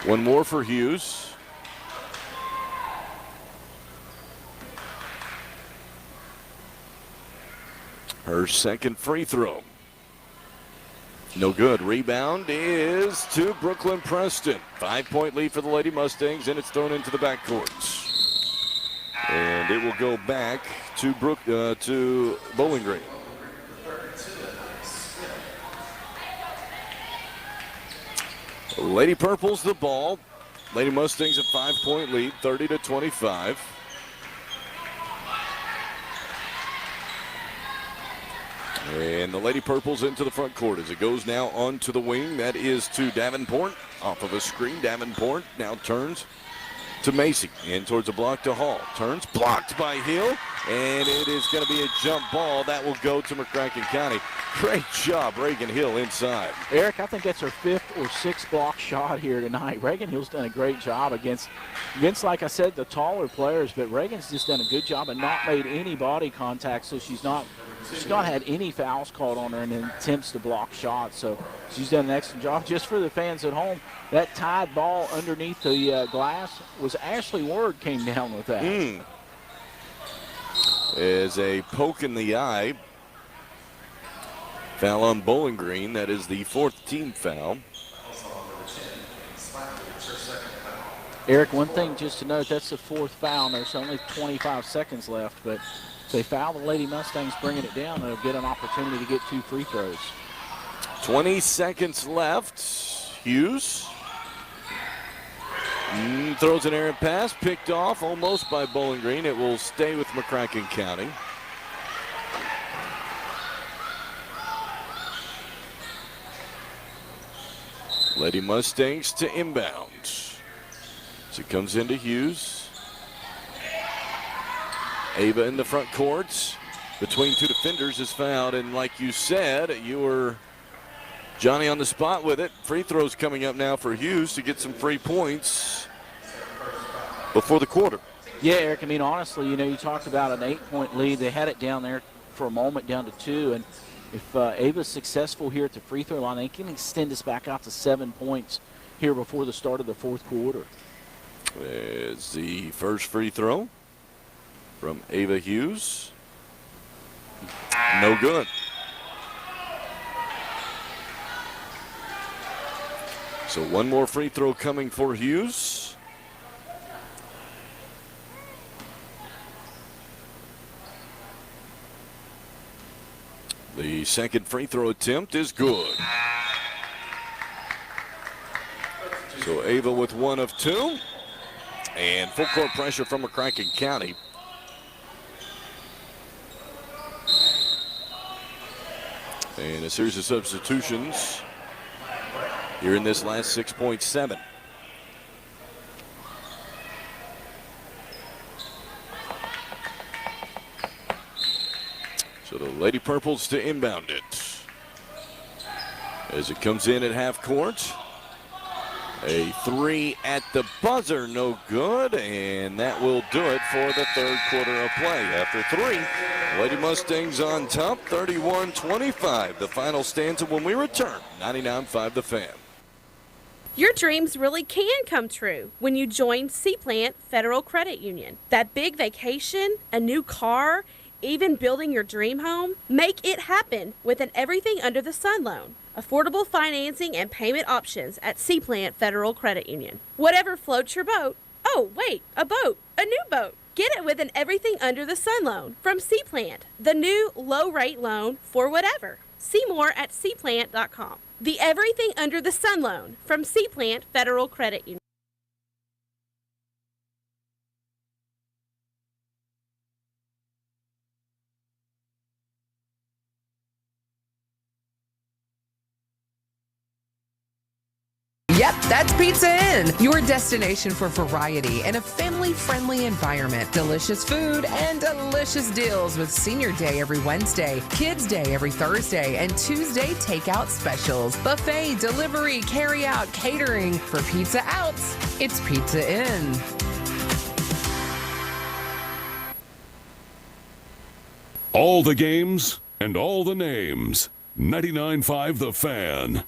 One more for Hughes. Her second free throw. No good. Rebound is to Brooklyn Preston. 5-point lead for the Lady Mustangs, and it's thrown into the backcourt. And it will go back to Bowling Green. Lady Purple's the ball. Lady Mustangs a 5-point lead, 30-25. And the Lady Purple's into the front court as it goes now onto the wing. That is to Davenport. Off of a screen, Davenport now turns to Macy. In towards a block to Hall. Turns, blocked by Hill. And it is going to be a jump ball. That will go to McCracken County. Great job, Reagan Hill inside. Eric, I think that's her 5th or 6th block shot here tonight. Reagan Hill's done a great job against, like I said, the taller players, but Reagan's just done a good job and not made any body contact, so she's not had any fouls called on her and attempts to block shots. So she's done an excellent job. Just for the fans at home, that tied ball underneath the glass was Ashley Ward came down with that. As a poke in the eye. Foul on Bowling Green. That is the 4th team foul. Eric, one thing just to note, that's the 4th foul. There's only 25 seconds left, but if they foul the Lady Mustangs bringing it down, they'll get an opportunity to get 2 free throws. 20 seconds left. Hughes throws an errant pass, picked off almost by Bowling Green. It will stay with McCracken County. Lady Mustangs to inbound. So it comes into Hughes. Ava in the front court. Between 2 defenders is fouled. And like you said, you were Johnny on the spot with it. Free throws coming up now for Hughes to get some free points before the quarter. Yeah, Eric, I mean, honestly, you talked about an 8-point lead. They had it down there for a moment down to 2. And if Ava's successful here at the free throw line, they can extend this back out to 7 points here before the start of the 4th quarter. There's the first free throw from Ava Hughes. No good. So one more free throw coming for Hughes. The second free throw attempt is good. So Ava with 1 of 2. And full court pressure from McCracken County. And a series of substitutions here in this last 6.7. So the Lady Purples to inbound it. As it comes in at half court. A 3 at the buzzer, no good, and that will do it for the 3rd quarter of play. After 3, Lady Mustangs on top, 31-25. The final stanza when we return, 99.5 The Fan. Your dreams really can come true when you join Seaplant Federal Credit Union. That big vacation, a new car, even building your dream home, make it happen with an Everything Under the Sun loan. Affordable financing and payment options at Seaplant Federal Credit Union. Whatever floats your boat. Oh, wait, a boat, a new boat. Get it with an Everything Under the Sun loan from Seaplant, the new low-rate loan for whatever. See more at seaplant.com. The Everything Under the Sun loan from Seaplant Federal Credit Union. Yep, that's Pizza Inn, your destination for variety and a family-friendly environment. Delicious food and delicious deals with Senior Day every Wednesday, Kids Day every Thursday, and Tuesday takeout specials. Buffet, delivery, carry-out, catering. For pizza outs, it's Pizza Inn. All the games and all the names. 99.5 The Fan.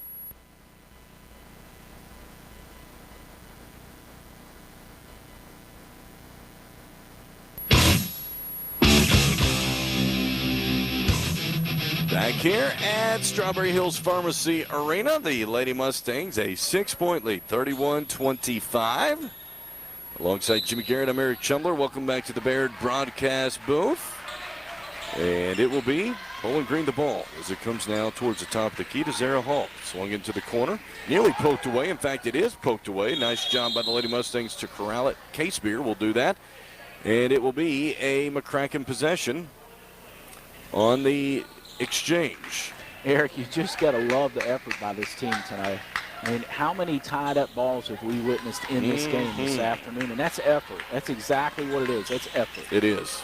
Back here at Strawberry Hills Pharmacy Arena, the Lady Mustangs a 6-point lead, 31-25. Alongside Jimmy Garrett, I'm Eric Chumler. Welcome back to the Baird broadcast booth. And it will be Bowling Green the ball as it comes now towards the top of the key to Zara Hall. Swung into the corner, nearly poked away. In fact, it is poked away. Nice job by the Lady Mustangs to corral it. Case Beer will do that. And it will be a McCracken possession on the exchange. Eric, you just got to love the effort by this team tonight. I mean, how many tied-up balls have we witnessed in this game this afternoon? And that's effort. That's exactly what it is. That's effort. It is.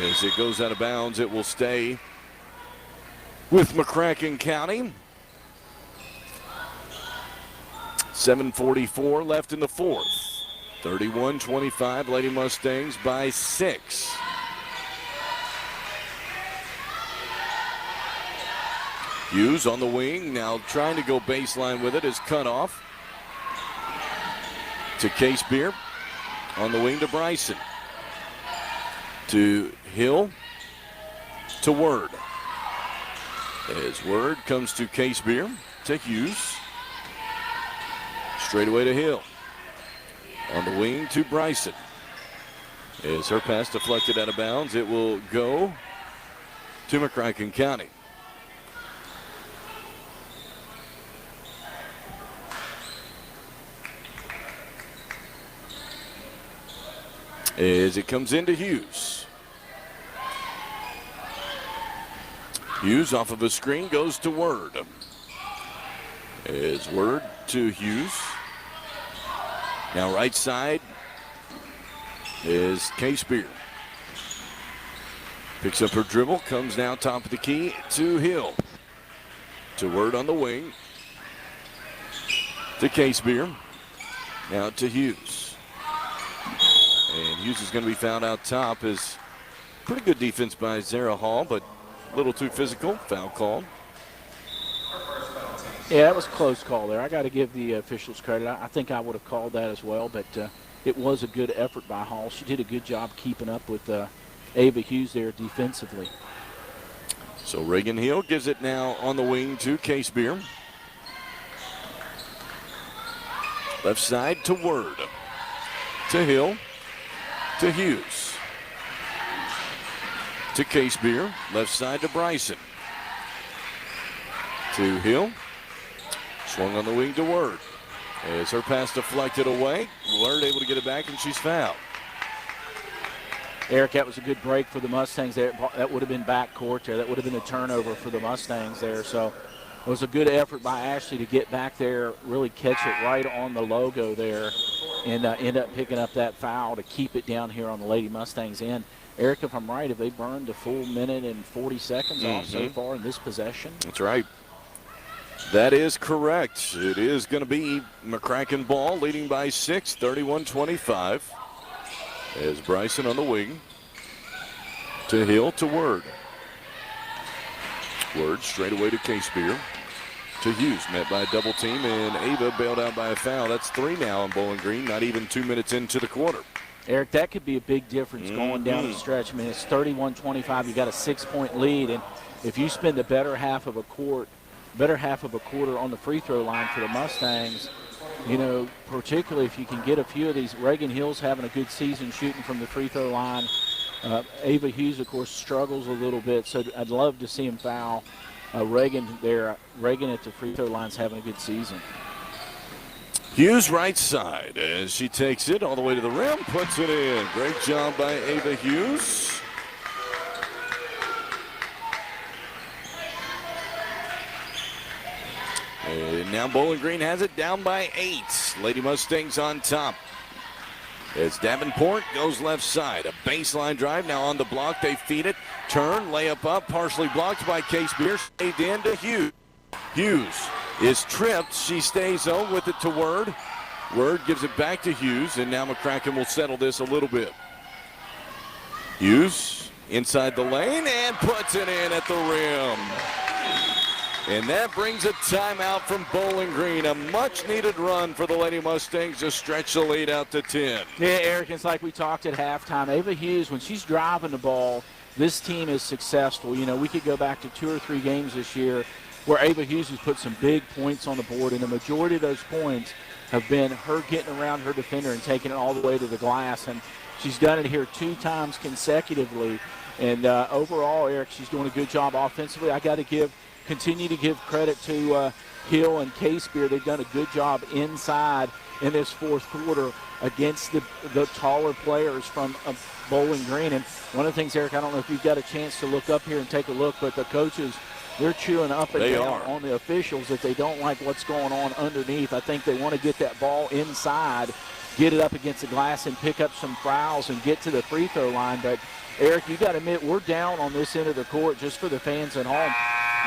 As it goes out of bounds, it will stay with McCracken County. 7:44 left in the fourth. 31-25, Lady Mustangs by 6. Hughes on the wing, now trying to go baseline with it, is cut off. To Case Beer. On the wing to Bryson. To Hill. To Word. As Word comes to Case Beer. To Hughes. Straight away to Hill. On the wing to Bryson. As her pass deflected out of bounds, it will go to McCracken County. As it comes into Hughes. Hughes off of a screen goes to Word. As Word to Hughes. Now right side is Case Beer. Picks up her dribble, comes now top of the key to Hill. To Word on the wing. To Case Beer. Now to Hughes. And Hughes is going to be fouled out top. Is pretty good defense by Zara Hall, but a little too physical. Foul called. Yeah, that was a close call there. I got to give the officials credit. I think I would have called that as well, but it was a good effort by Hall. She did a good job keeping up with Ava Hughes there defensively. So Reagan Hill gives it now on the wing to Case Beer. Left side to Word. To Hill. To Hughes. To Case Beer. Left side to Bryson. To Hill. Swung on the wing to Word. As her pass deflected away, Word able to get it back, and she's fouled. Eric, that was a good break for the Mustangs there. That would have been backcourt there. That would have been a turnover for the Mustangs there. So it was a good effort by Ashley to get back there, really catch it right on the logo there, and end up picking up that foul to keep it down here on the Lady Mustangs end. Eric, if I'm right, have they burned a full minute and 40 seconds off so far in this possession? That's right. That is correct. It is going to be McCracken ball, leading by 6, 31-25. As Bryson on the wing. To Hill, to Word. Word straight away to Case Beer. To Hughes, met by a double team, and Ava bailed out by a foul. That's 3 now on Bowling Green, not even 2 minutes into the quarter. Eric, that could be a big difference going down the stretch. I mean, it's 31-25. You got a 6-point lead, and if you spend the better half of a quarter on the free throw line for the Mustangs, you know, particularly if you can get a few of these. Reagan Hill's having a good season shooting from the free throw line. Ava Hughes, of course, struggles a little bit, so I'd love to see him foul Reagan there. Reagan at the free throw line's having a good season. Hughes right side as she takes it all the way to the rim, puts it in. Great job by Ava Hughes. And now Bowling Green has it down by 8. Lady Mustangs on top. As Davenport goes left side. A baseline drive now on the block. They feed it. Turn, layup up, partially blocked by Case Beer. Saved in to Hughes. Hughes is tripped. She stays on with it to Word. Word gives it back to Hughes, and now McCracken will settle this a little bit. Hughes inside the lane and puts it in at the rim. And that brings a timeout from Bowling Green. A much-needed run for the Lady Mustangs to stretch the lead out to 10. Yeah, Eric, it's like we talked at halftime. Ava Hughes, when she's driving the ball, this team is successful. You know, we could go back to 2 or 3 games this year where Ava Hughes has put some big points on the board, and the majority of those points have been her getting around her defender and taking it all the way to the glass. And she's done it here 2 times consecutively. And overall, Eric, she's doing a good job offensively. I got to continue to give credit to Hill and Case-Beer. They've done a good job inside in this fourth quarter against the taller players from Bowling Green. And one of the things, Eric, I don't know if you've got a chance to look up here and take a look, but the coaches, they're chewing up and down on the officials that they don't like what's going on underneath. I think they want to get that ball inside, get it up against the glass, and pick up some fouls and get to the free throw line. But, Eric, you got to admit, we're down on this end of the court just for the fans at home.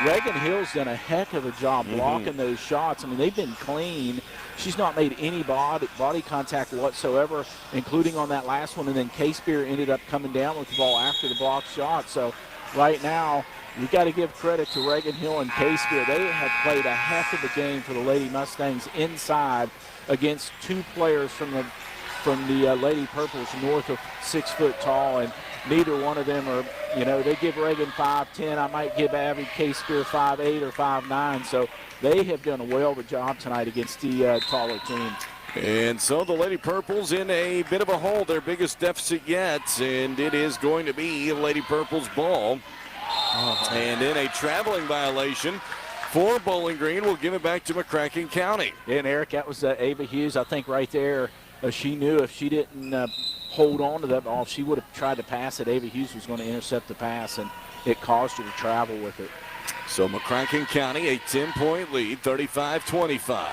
Reagan Hill's done a heck of a job blocking those shots. I mean, they've been clean. She's not made any body contact whatsoever, including on that last one. And then Case-Beer ended up coming down with the ball after the blocked shot. So right now, you got to give credit to Reagan Hill and Case-Beer. They have played a heck of a game for the Lady Mustangs inside against 2 players from the Lady Purples north of 6 foot tall, and neither one of them are, you know, they give Reagan 5'10". I might give Abby Case-Beer 5'8" or 5'9". So they have done a well of a job tonight against the taller team. And so the Lady Purples in a bit of a hole, their biggest deficit yet, and it is going to be Lady Purple's ball. And in a traveling violation for Bowling Green, we'll give it back to McCracken County. And, Eric, that was Ava Hughes. I think right there, she knew if she didn't hold on to that ball, if she would have tried to pass it, Ava Hughes was going to intercept the pass, and it caused her to travel with it. So McCracken County, a 10-point lead, 35-25.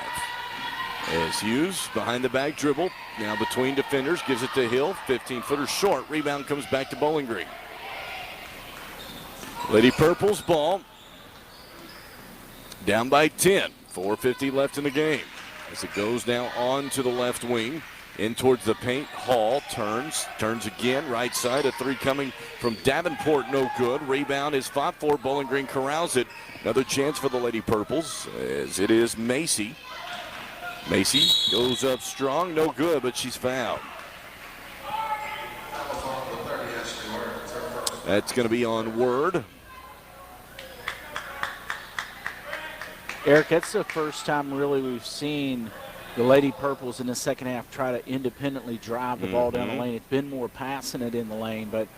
As Hughes behind the back dribble, now between defenders, gives it to Hill, 15-footer short. Rebound comes back to Bowling Green. Lady Purple's ball, down by 10, 4:50 left in the game. As it goes now on to the left wing, in towards the paint. Hall turns again, right side. A 3 coming from Davenport, no good. Rebound is fought for. Bowling Green corrals it. Another chance for the Lady Purples, as it is Macy. Macy goes up strong, no good, but she's fouled. That's going to be on Word. Eric, that's the first time really we've seen the Lady Purples in the second half try to independently drive the ball down the lane. It's been more passing it in the lane, but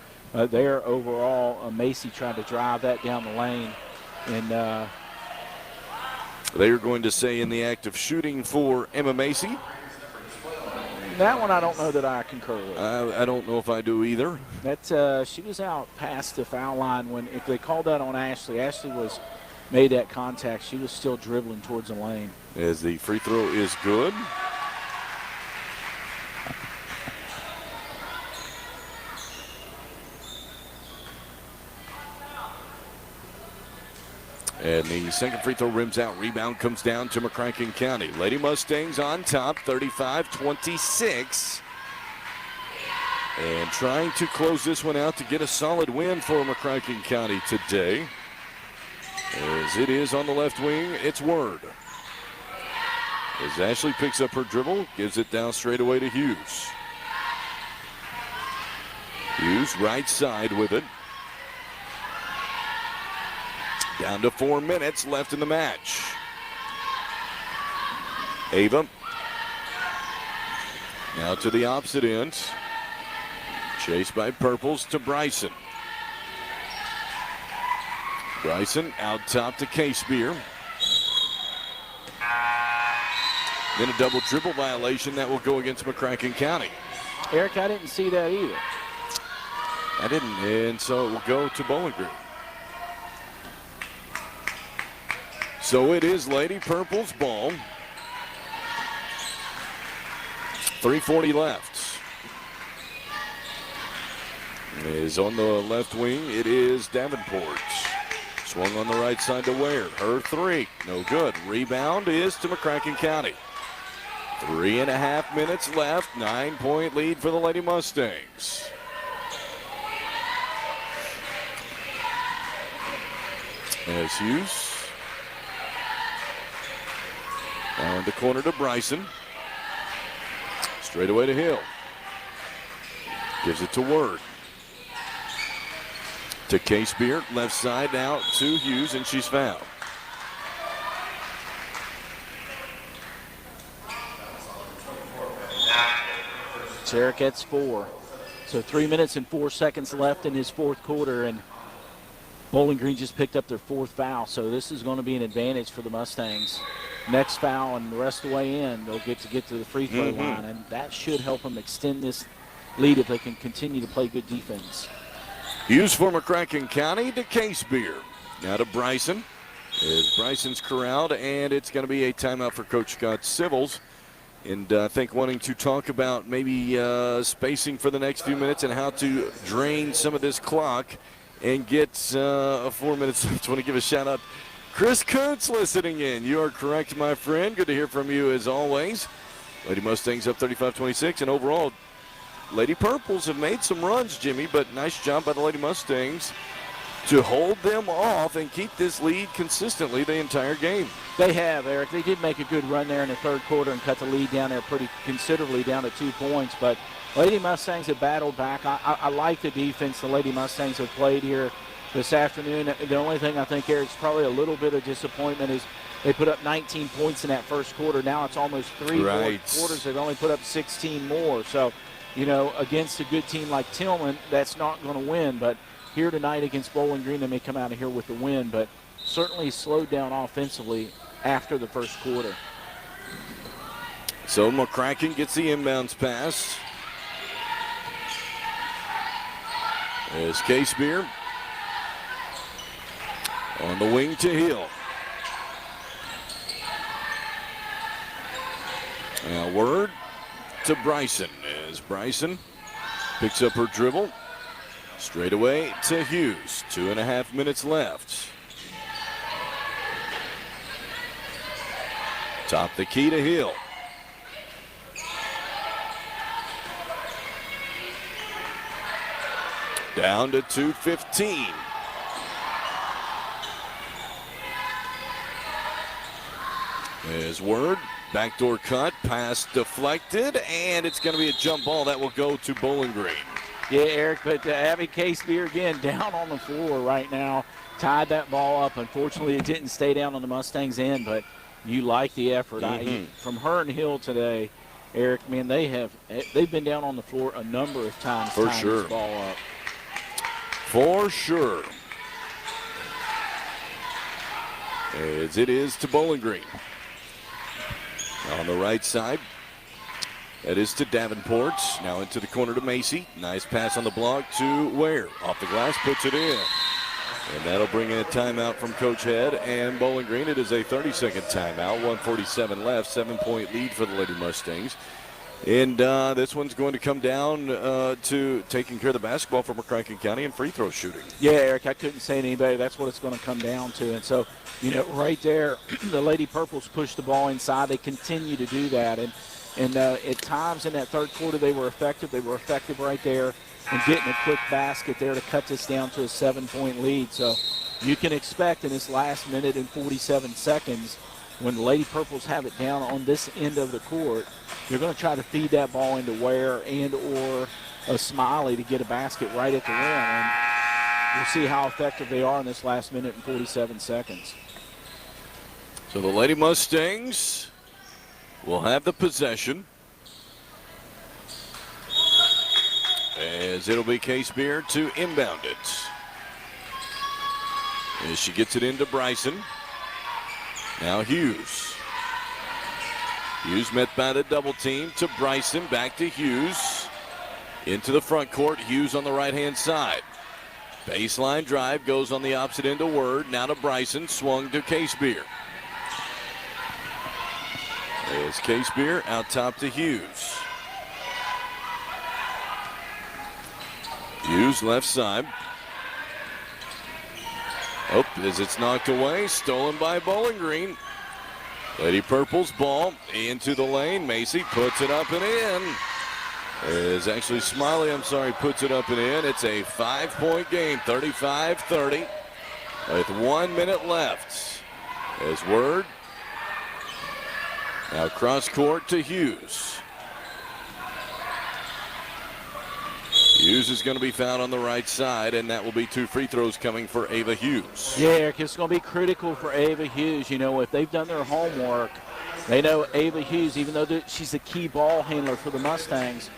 there overall, Macy tried to drive that down the lane. And they are going to say in the act of shooting for Emma Macy. That one I don't know that I concur with. I don't know if I do either. That's she was out past the foul line when if they called that on Ashley. Ashley made that contact. She was still dribbling towards the lane. As the free throw is good. And the second free throw rims out. Rebound comes down to McCracken County. Lady Mustangs on top, 35-26. And trying to close this one out to get a solid win for McCracken County today. As it is on the left wing, it's Word. As Ashley picks up her dribble, gives it down straight away to Hughes. Hughes right side with it. Down to 4 minutes left in the match. Ava. Now to the opposite end. Chased by Purples to Bryson. Bryson out top to Case-Beer. Then a double dribble violation that will go against McCracken County. Eric, I didn't see that either. I didn't, and so it will go to Bowling Green. So it is Lady Purple's ball. 3:40 left. Is on the left wing. It is Davenport. Swung on the right side to Ware. Her three. No good. Rebound is to McCracken County. 3.5 minutes left. 9-point lead for the Lady Mustangs. As Hughes. Now in the corner to Bryson. Straight away to Hill. Gives it to Word. To Case-Beer, left side now to Hughes, and she's fouled. Eric, that's 4. So 3 minutes and 4 seconds left in his fourth quarter, and Bowling Green just picked up their 4th foul. So this is going to be an advantage for the Mustangs. Next foul and the rest of the way in, they'll get to the free throw line, and that should help them extend this lead if they can continue to play good defense. Hughes for McCracken County to Case-Beer. Now to Bryson. As Bryson's corralled, and it's going to be a timeout for Coach Scott Civils. And I think wanting to talk about maybe spacing for the next few minutes and how to drain some of this clock and get 4 minutes left. I want to give a shout out. Chris Kuntz listening in. You are correct, my friend. Good to hear from you as always. Lady Mustangs up 35-26, and overall, Lady Purples have made some runs, Jimmy, but nice job by the Lady Mustangs to hold them off and keep this lead consistently the entire game. They have, Eric. They did make a good run there in the third quarter and cut the lead down there pretty considerably down to 2 points, but Lady Mustangs have battled back. I like the defense the Lady Mustangs have played here this afternoon. The only thing I think, Eric, is probably a little bit of disappointment is they put up 19 points in that first quarter. Now it's almost 3 quarters. They've only put up 16 more. So, you know, against a good team like Tillman, that's not going to win. But here tonight against Bowling Green, they may come out of here with the win, but certainly slowed down offensively after the first quarter. So McCracken gets the inbounds pass. As Case-Beer on the wing to Hill. Now Word to Bryson as Bryson picks up her dribble. Straight away to Hughes. 2.5 minutes left. Top the key to Hill. Down to 2:15. As Word, backdoor cut, pass deflected, and it's going to be a jump ball that will go to Bowling Green. Yeah, Eric, but Abby Case-Beer again down on the floor right now. Tied that ball up. Unfortunately, it didn't stay down on the Mustangs' end, but you like the effort. From her and Hill today, Eric, man, they've been down on the floor a number of times. For sure. This ball up. For sure. As it is to Bowling Green. On the right side, that is to Davenport. Now into the corner to Macy. Nice pass on the block to Ware. Off the glass, puts it in. And that'll bring in a timeout from Coach Head and Bowling Green. It is a 30-second timeout. 1:47 left. 7-point lead for the Lady Mustangs. And this one's going to come down to taking care of the basketball for McCracken County and free throw shooting. Yeah, Eric, I couldn't say to anybody. That's what it's going to come down to. And so, you know, right there, the Lady Purples pushed the ball inside. They continue to do that. And at times in that third quarter, they were effective. They were effective right there and getting a quick basket there to cut this down to a 7-point lead. So you can expect in this last minute and 47 seconds, when the Lady Purples have it down on this end of the court, they're going to try to feed that ball into Ware and or a Smiley to get a basket right at the rim. And we'll see how effective they are in this last minute and 47 seconds. So the Lady Mustangs will have the possession. As it'll be Case-Beer to inbound it. As she gets it into Bryson. Now Hughes. Hughes met by the double team to Bryson. Back to Hughes. Into the front court. Hughes on the right-hand side. Baseline drive goes on the opposite end of Word. Now to Bryson. Swung to Case-Beer. There's Case-Beer out top to Hughes. Hughes left side. Oh, as it's knocked away, stolen by Bowling Green. Lady Purple's ball into the lane. Macy puts it up and in. Is actually Smiley, puts it up and in. It's a 5-point game, 35-30, with 1 minute left. As Word now cross court to Hughes. Hughes is going to be fouled on the right side, and that will be 2 free throws coming for Ava Hughes. Yeah, Eric, it's going to be critical for Ava Hughes. You know, if they've done their homework, they know Ava Hughes, even though she's a key ball handler for the Mustangs,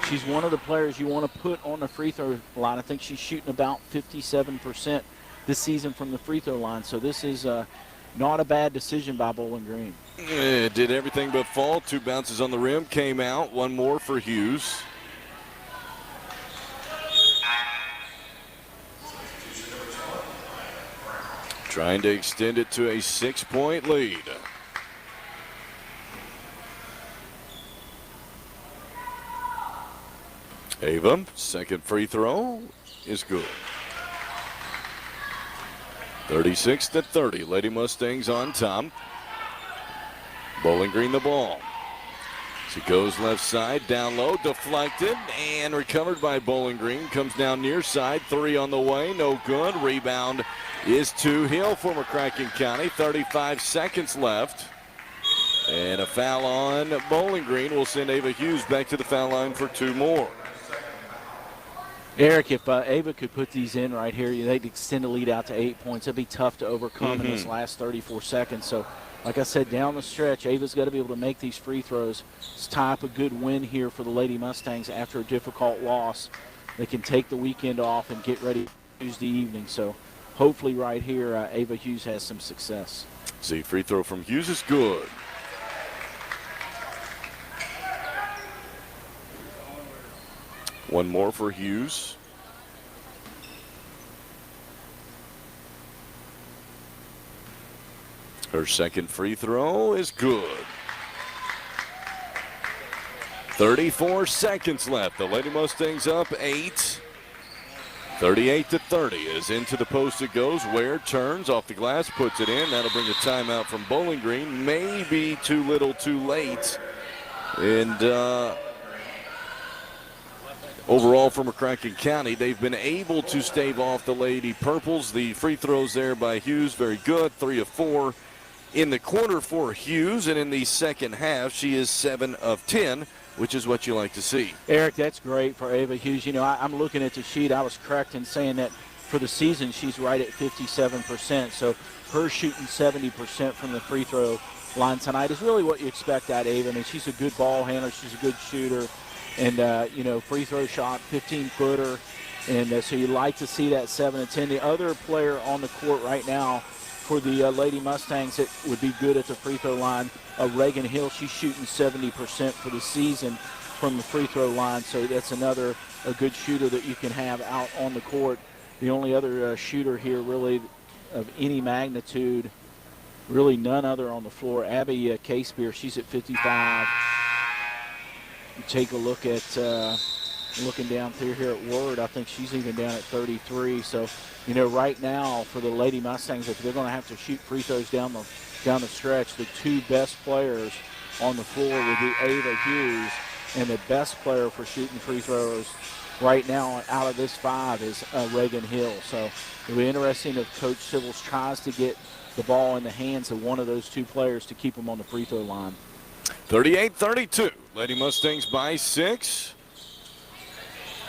she's one of the players you want to put on the free throw line. I think she's shooting about 57% this season from the free throw line. So this is not a bad decision by Bowling Green. Did everything but fall. 2 bounces on the rim, came out. 1 more for Hughes. Trying to extend it to a 6-point lead. Ava, second free throw is good. 36-30. Lady Mustangs on top. Bowling Green the ball. She goes left side, down low, deflected, and recovered by Bowling Green. Comes down near side, 3 on the way, no good. Rebound is to Hill for McCracken County. 35 seconds left. And a foul on Bowling Green will send Ava Hughes back to the foul line for 2 more. Eric, if Ava could put these in right here, they'd extend the lead out to 8 points. It'd be tough to overcome in this last 34 seconds. So, like I said, down the stretch, Ava's got to be able to make these free throws. It's tie up a good win here for the Lady Mustangs after a difficult loss. They can take the weekend off and get ready for Tuesday evening. So, hopefully right here, Ava Hughes has some success. See, free throw from Hughes is good. One more for Hughes. Her second free throw is good. 34 seconds left. The Lady Mustangs up 8. 38-30 as into the post it goes. Ware turns off the glass, puts it in. That'll bring a timeout from Bowling Green. Maybe too little, too late. And overall for McCracken County, they've been able to stave off the Lady Purples. The free throws there by Hughes, very good. 3 of 4 in the quarter for Hughes. And in the second half, she is 7 of 10, which is what you like to see. Eric, that's great for Ava Hughes. You know, I'm looking at the sheet. I was correct in saying that for the season, she's right at 57%. So her shooting 70% from the free throw line tonight is really what you expect out of Ava. I mean, she's a good ball handler. She's a good shooter. And, you know, free throw shot, 15-footer. And so you like to see that 7 and 10. The other player on the court right now for the Lady Mustangs that would be good at the free throw line, Reagan Hill. She's shooting 70% for the season from the free throw line. So that's a good shooter that you can have out on the court. The only other shooter here really of any magnitude, really none other on the floor, Abby K-Spear. She's at 55. You take a look at looking down through here at Word, I think she's even down at 33. So, you know, right now for the Lady Mustangs, if they're going to have to shoot free throws down the stretch, the 2 best players on the floor would be Ava Hughes, and the best player for shooting free throws right now out of this 5 is Reagan Hill. So it'll be interesting if Coach Sibbles tries to get the ball in the hands of one of those 2 players to keep them on the free throw line. 38-32. Lady Mustangs by 6.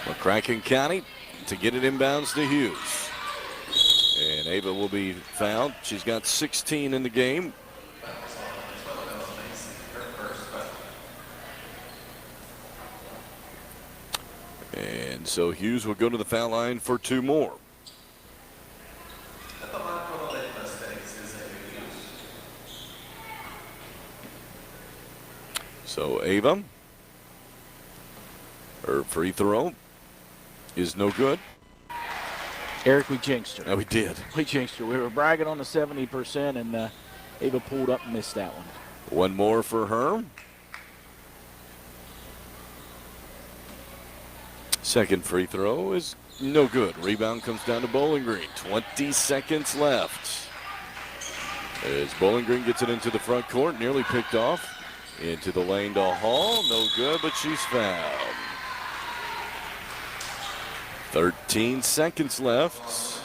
McCracken County to get it inbounds to Hughes. And Ava will be fouled. She's got 16 in the game. And so Hughes will go to the foul line for 2 more. So Ava, her free throw is no good. Eric, we jinxed her. Oh, we did. We jinxed her. We were bragging on the 70%, and Ava pulled up and missed that one. 1 more for her. Second free throw is no good. Rebound comes down to Bowling Green. 20 seconds left. As Bowling Green gets it into the front court, nearly picked off. Into the lane to Hall. No good, but she's fouled. 13 seconds left.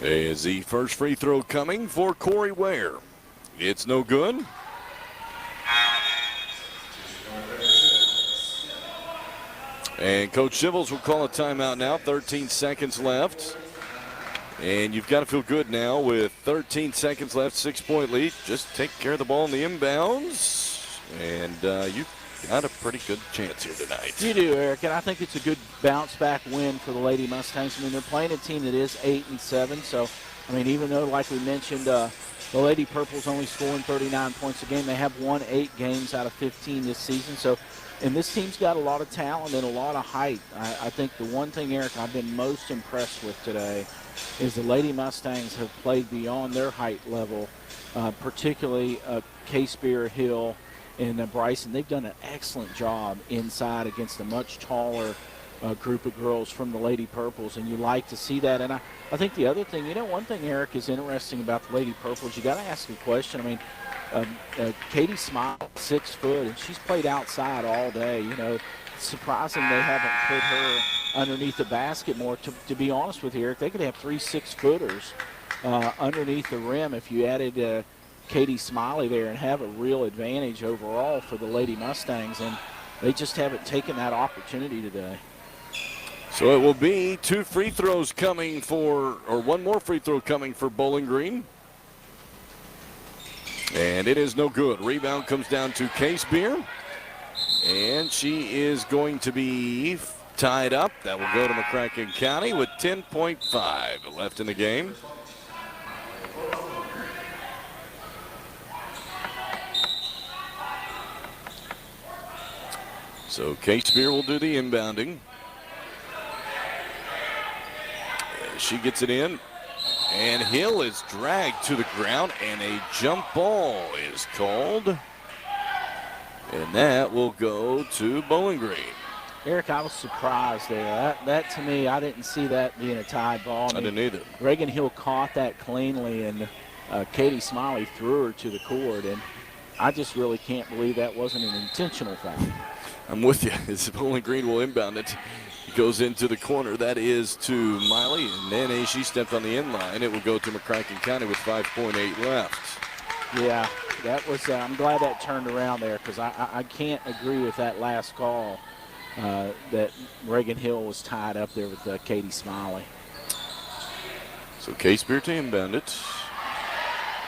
Is the first free throw coming for Corey Ware. It's no good. And Coach Civils will call a timeout now. 13 seconds left. And you've got to feel good now with 13 seconds left, 6-point lead. Just take care of the ball in the inbounds. And you've got a pretty good chance here tonight. You do, Eric, and I think it's a good bounce-back win for the Lady Mustangs. I mean, they're playing a team that is 8-7, so, I mean, even though, like we mentioned, the Lady Purple's only scoring 39 points a game, they have won 8 games out of 15 this season, so, and this team's got a lot of talent and a lot of height. I think the one thing, Eric, I've been most impressed with today is the Lady Mustangs have played beyond their height level, particularly K-Spear, Hill, and Bryson. They've done an excellent job inside against a much taller group of girls from the Lady Purples, and you like to see that. And I think the other thing, one thing, Eric, is interesting about the Lady Purples, you got to ask a question. I mean, Katie Smile, 6 foot, and she's played outside all day. It's surprising they haven't put her underneath the basket more. To be honest with you, Eric, they could have 3 6-footers underneath the rim if you added Katie Smiley there and have a real advantage overall for the Lady Mustangs, and they just haven't taken that opportunity today. So it will be 2 free throws coming for, or 1 more free throw coming for Bowling Green. And it is no good. Rebound comes down to K-Spear, and she is going to be tied up. That will go to McCracken County with 10.5 left in the game. So K-Spear will do the inbounding. She gets it in, and Hill is dragged to the ground, and a jump ball is called. And that will go to Bowling Green. Eric, I was surprised there. That to me, I didn't see that being a tied ball. I didn't either. Reagan Hill caught that cleanly, and Katie Smiley threw her to the court, and I just really can't believe that wasn't an intentional foul. I'm with you. As Bowling Green will inbound it. It goes into the corner. That is to Miley, and then as she stepped on the end line, it will go to McCracken County with 5.8 left. Yeah, that was. I'm glad that turned around there, because I can't agree with that last call that Reagan Hill was tied up there with Katie Smiley. So K-Spear to inbound it.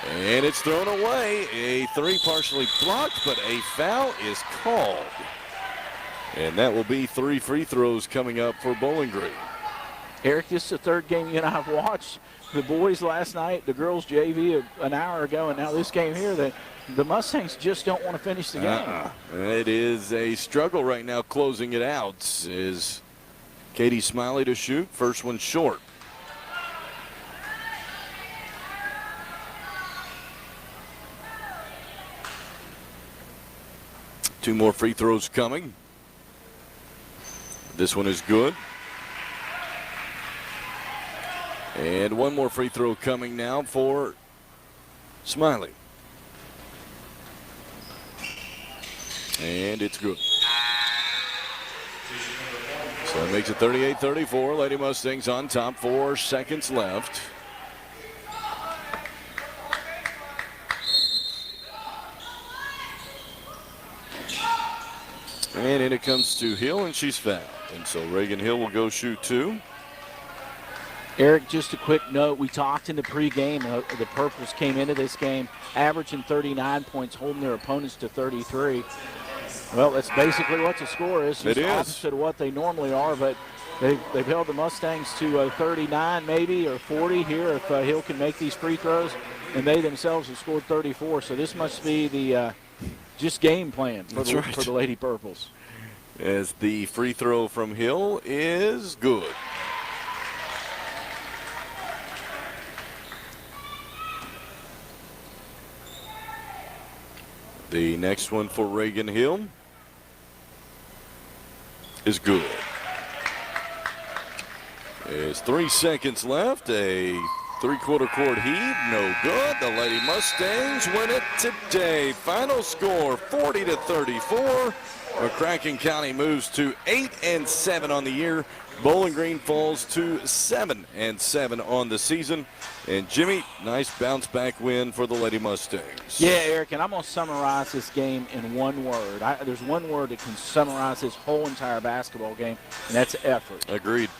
And it's thrown away. A 3 partially blocked, but a foul is called. And that will be 3 free throws coming up for Bowling Green. Eric, this is the 3rd game you and I have watched. The boys last night, the girls JV an hour ago, and now this game here, the Mustangs just don't want to finish the game. It is a struggle right now closing it out. Is Katie Smiley to shoot. First one short. Two more free throws coming. This one is good. And 1 more free throw coming now for Smiley. And it's good. So it makes it 38-34. Lady Mustangs on top. 4 seconds left. And in it comes to Hill, and she's fouled. And so Reagan Hill will go shoot 2. Eric, just a quick note. We talked in the pregame. The Purples came into this game averaging 39 points, holding their opponents to 33. Well, that's basically what the score is. It's opposite of what they normally are, but they've held the Mustangs to 39 maybe or 40 here if Hill can make these free throws, and they themselves have scored 34. So this must be the just game plan for the Lady Purples. As the free throw from Hill is good. The next one for Reagan Hill is good. There's 3 seconds left. A three-quarter court heave, no good. The Lady Mustangs win it today. Final score 40-34. McCracken County moves to 8-7 on the year. Bowling Green falls to 7-7 on the season. And Jimmy, nice bounce back win for the Lady Mustangs. Yeah, Eric, and I'm going to summarize this game in one word. There's one word that can summarize this whole entire basketball game, and that's effort. Agreed.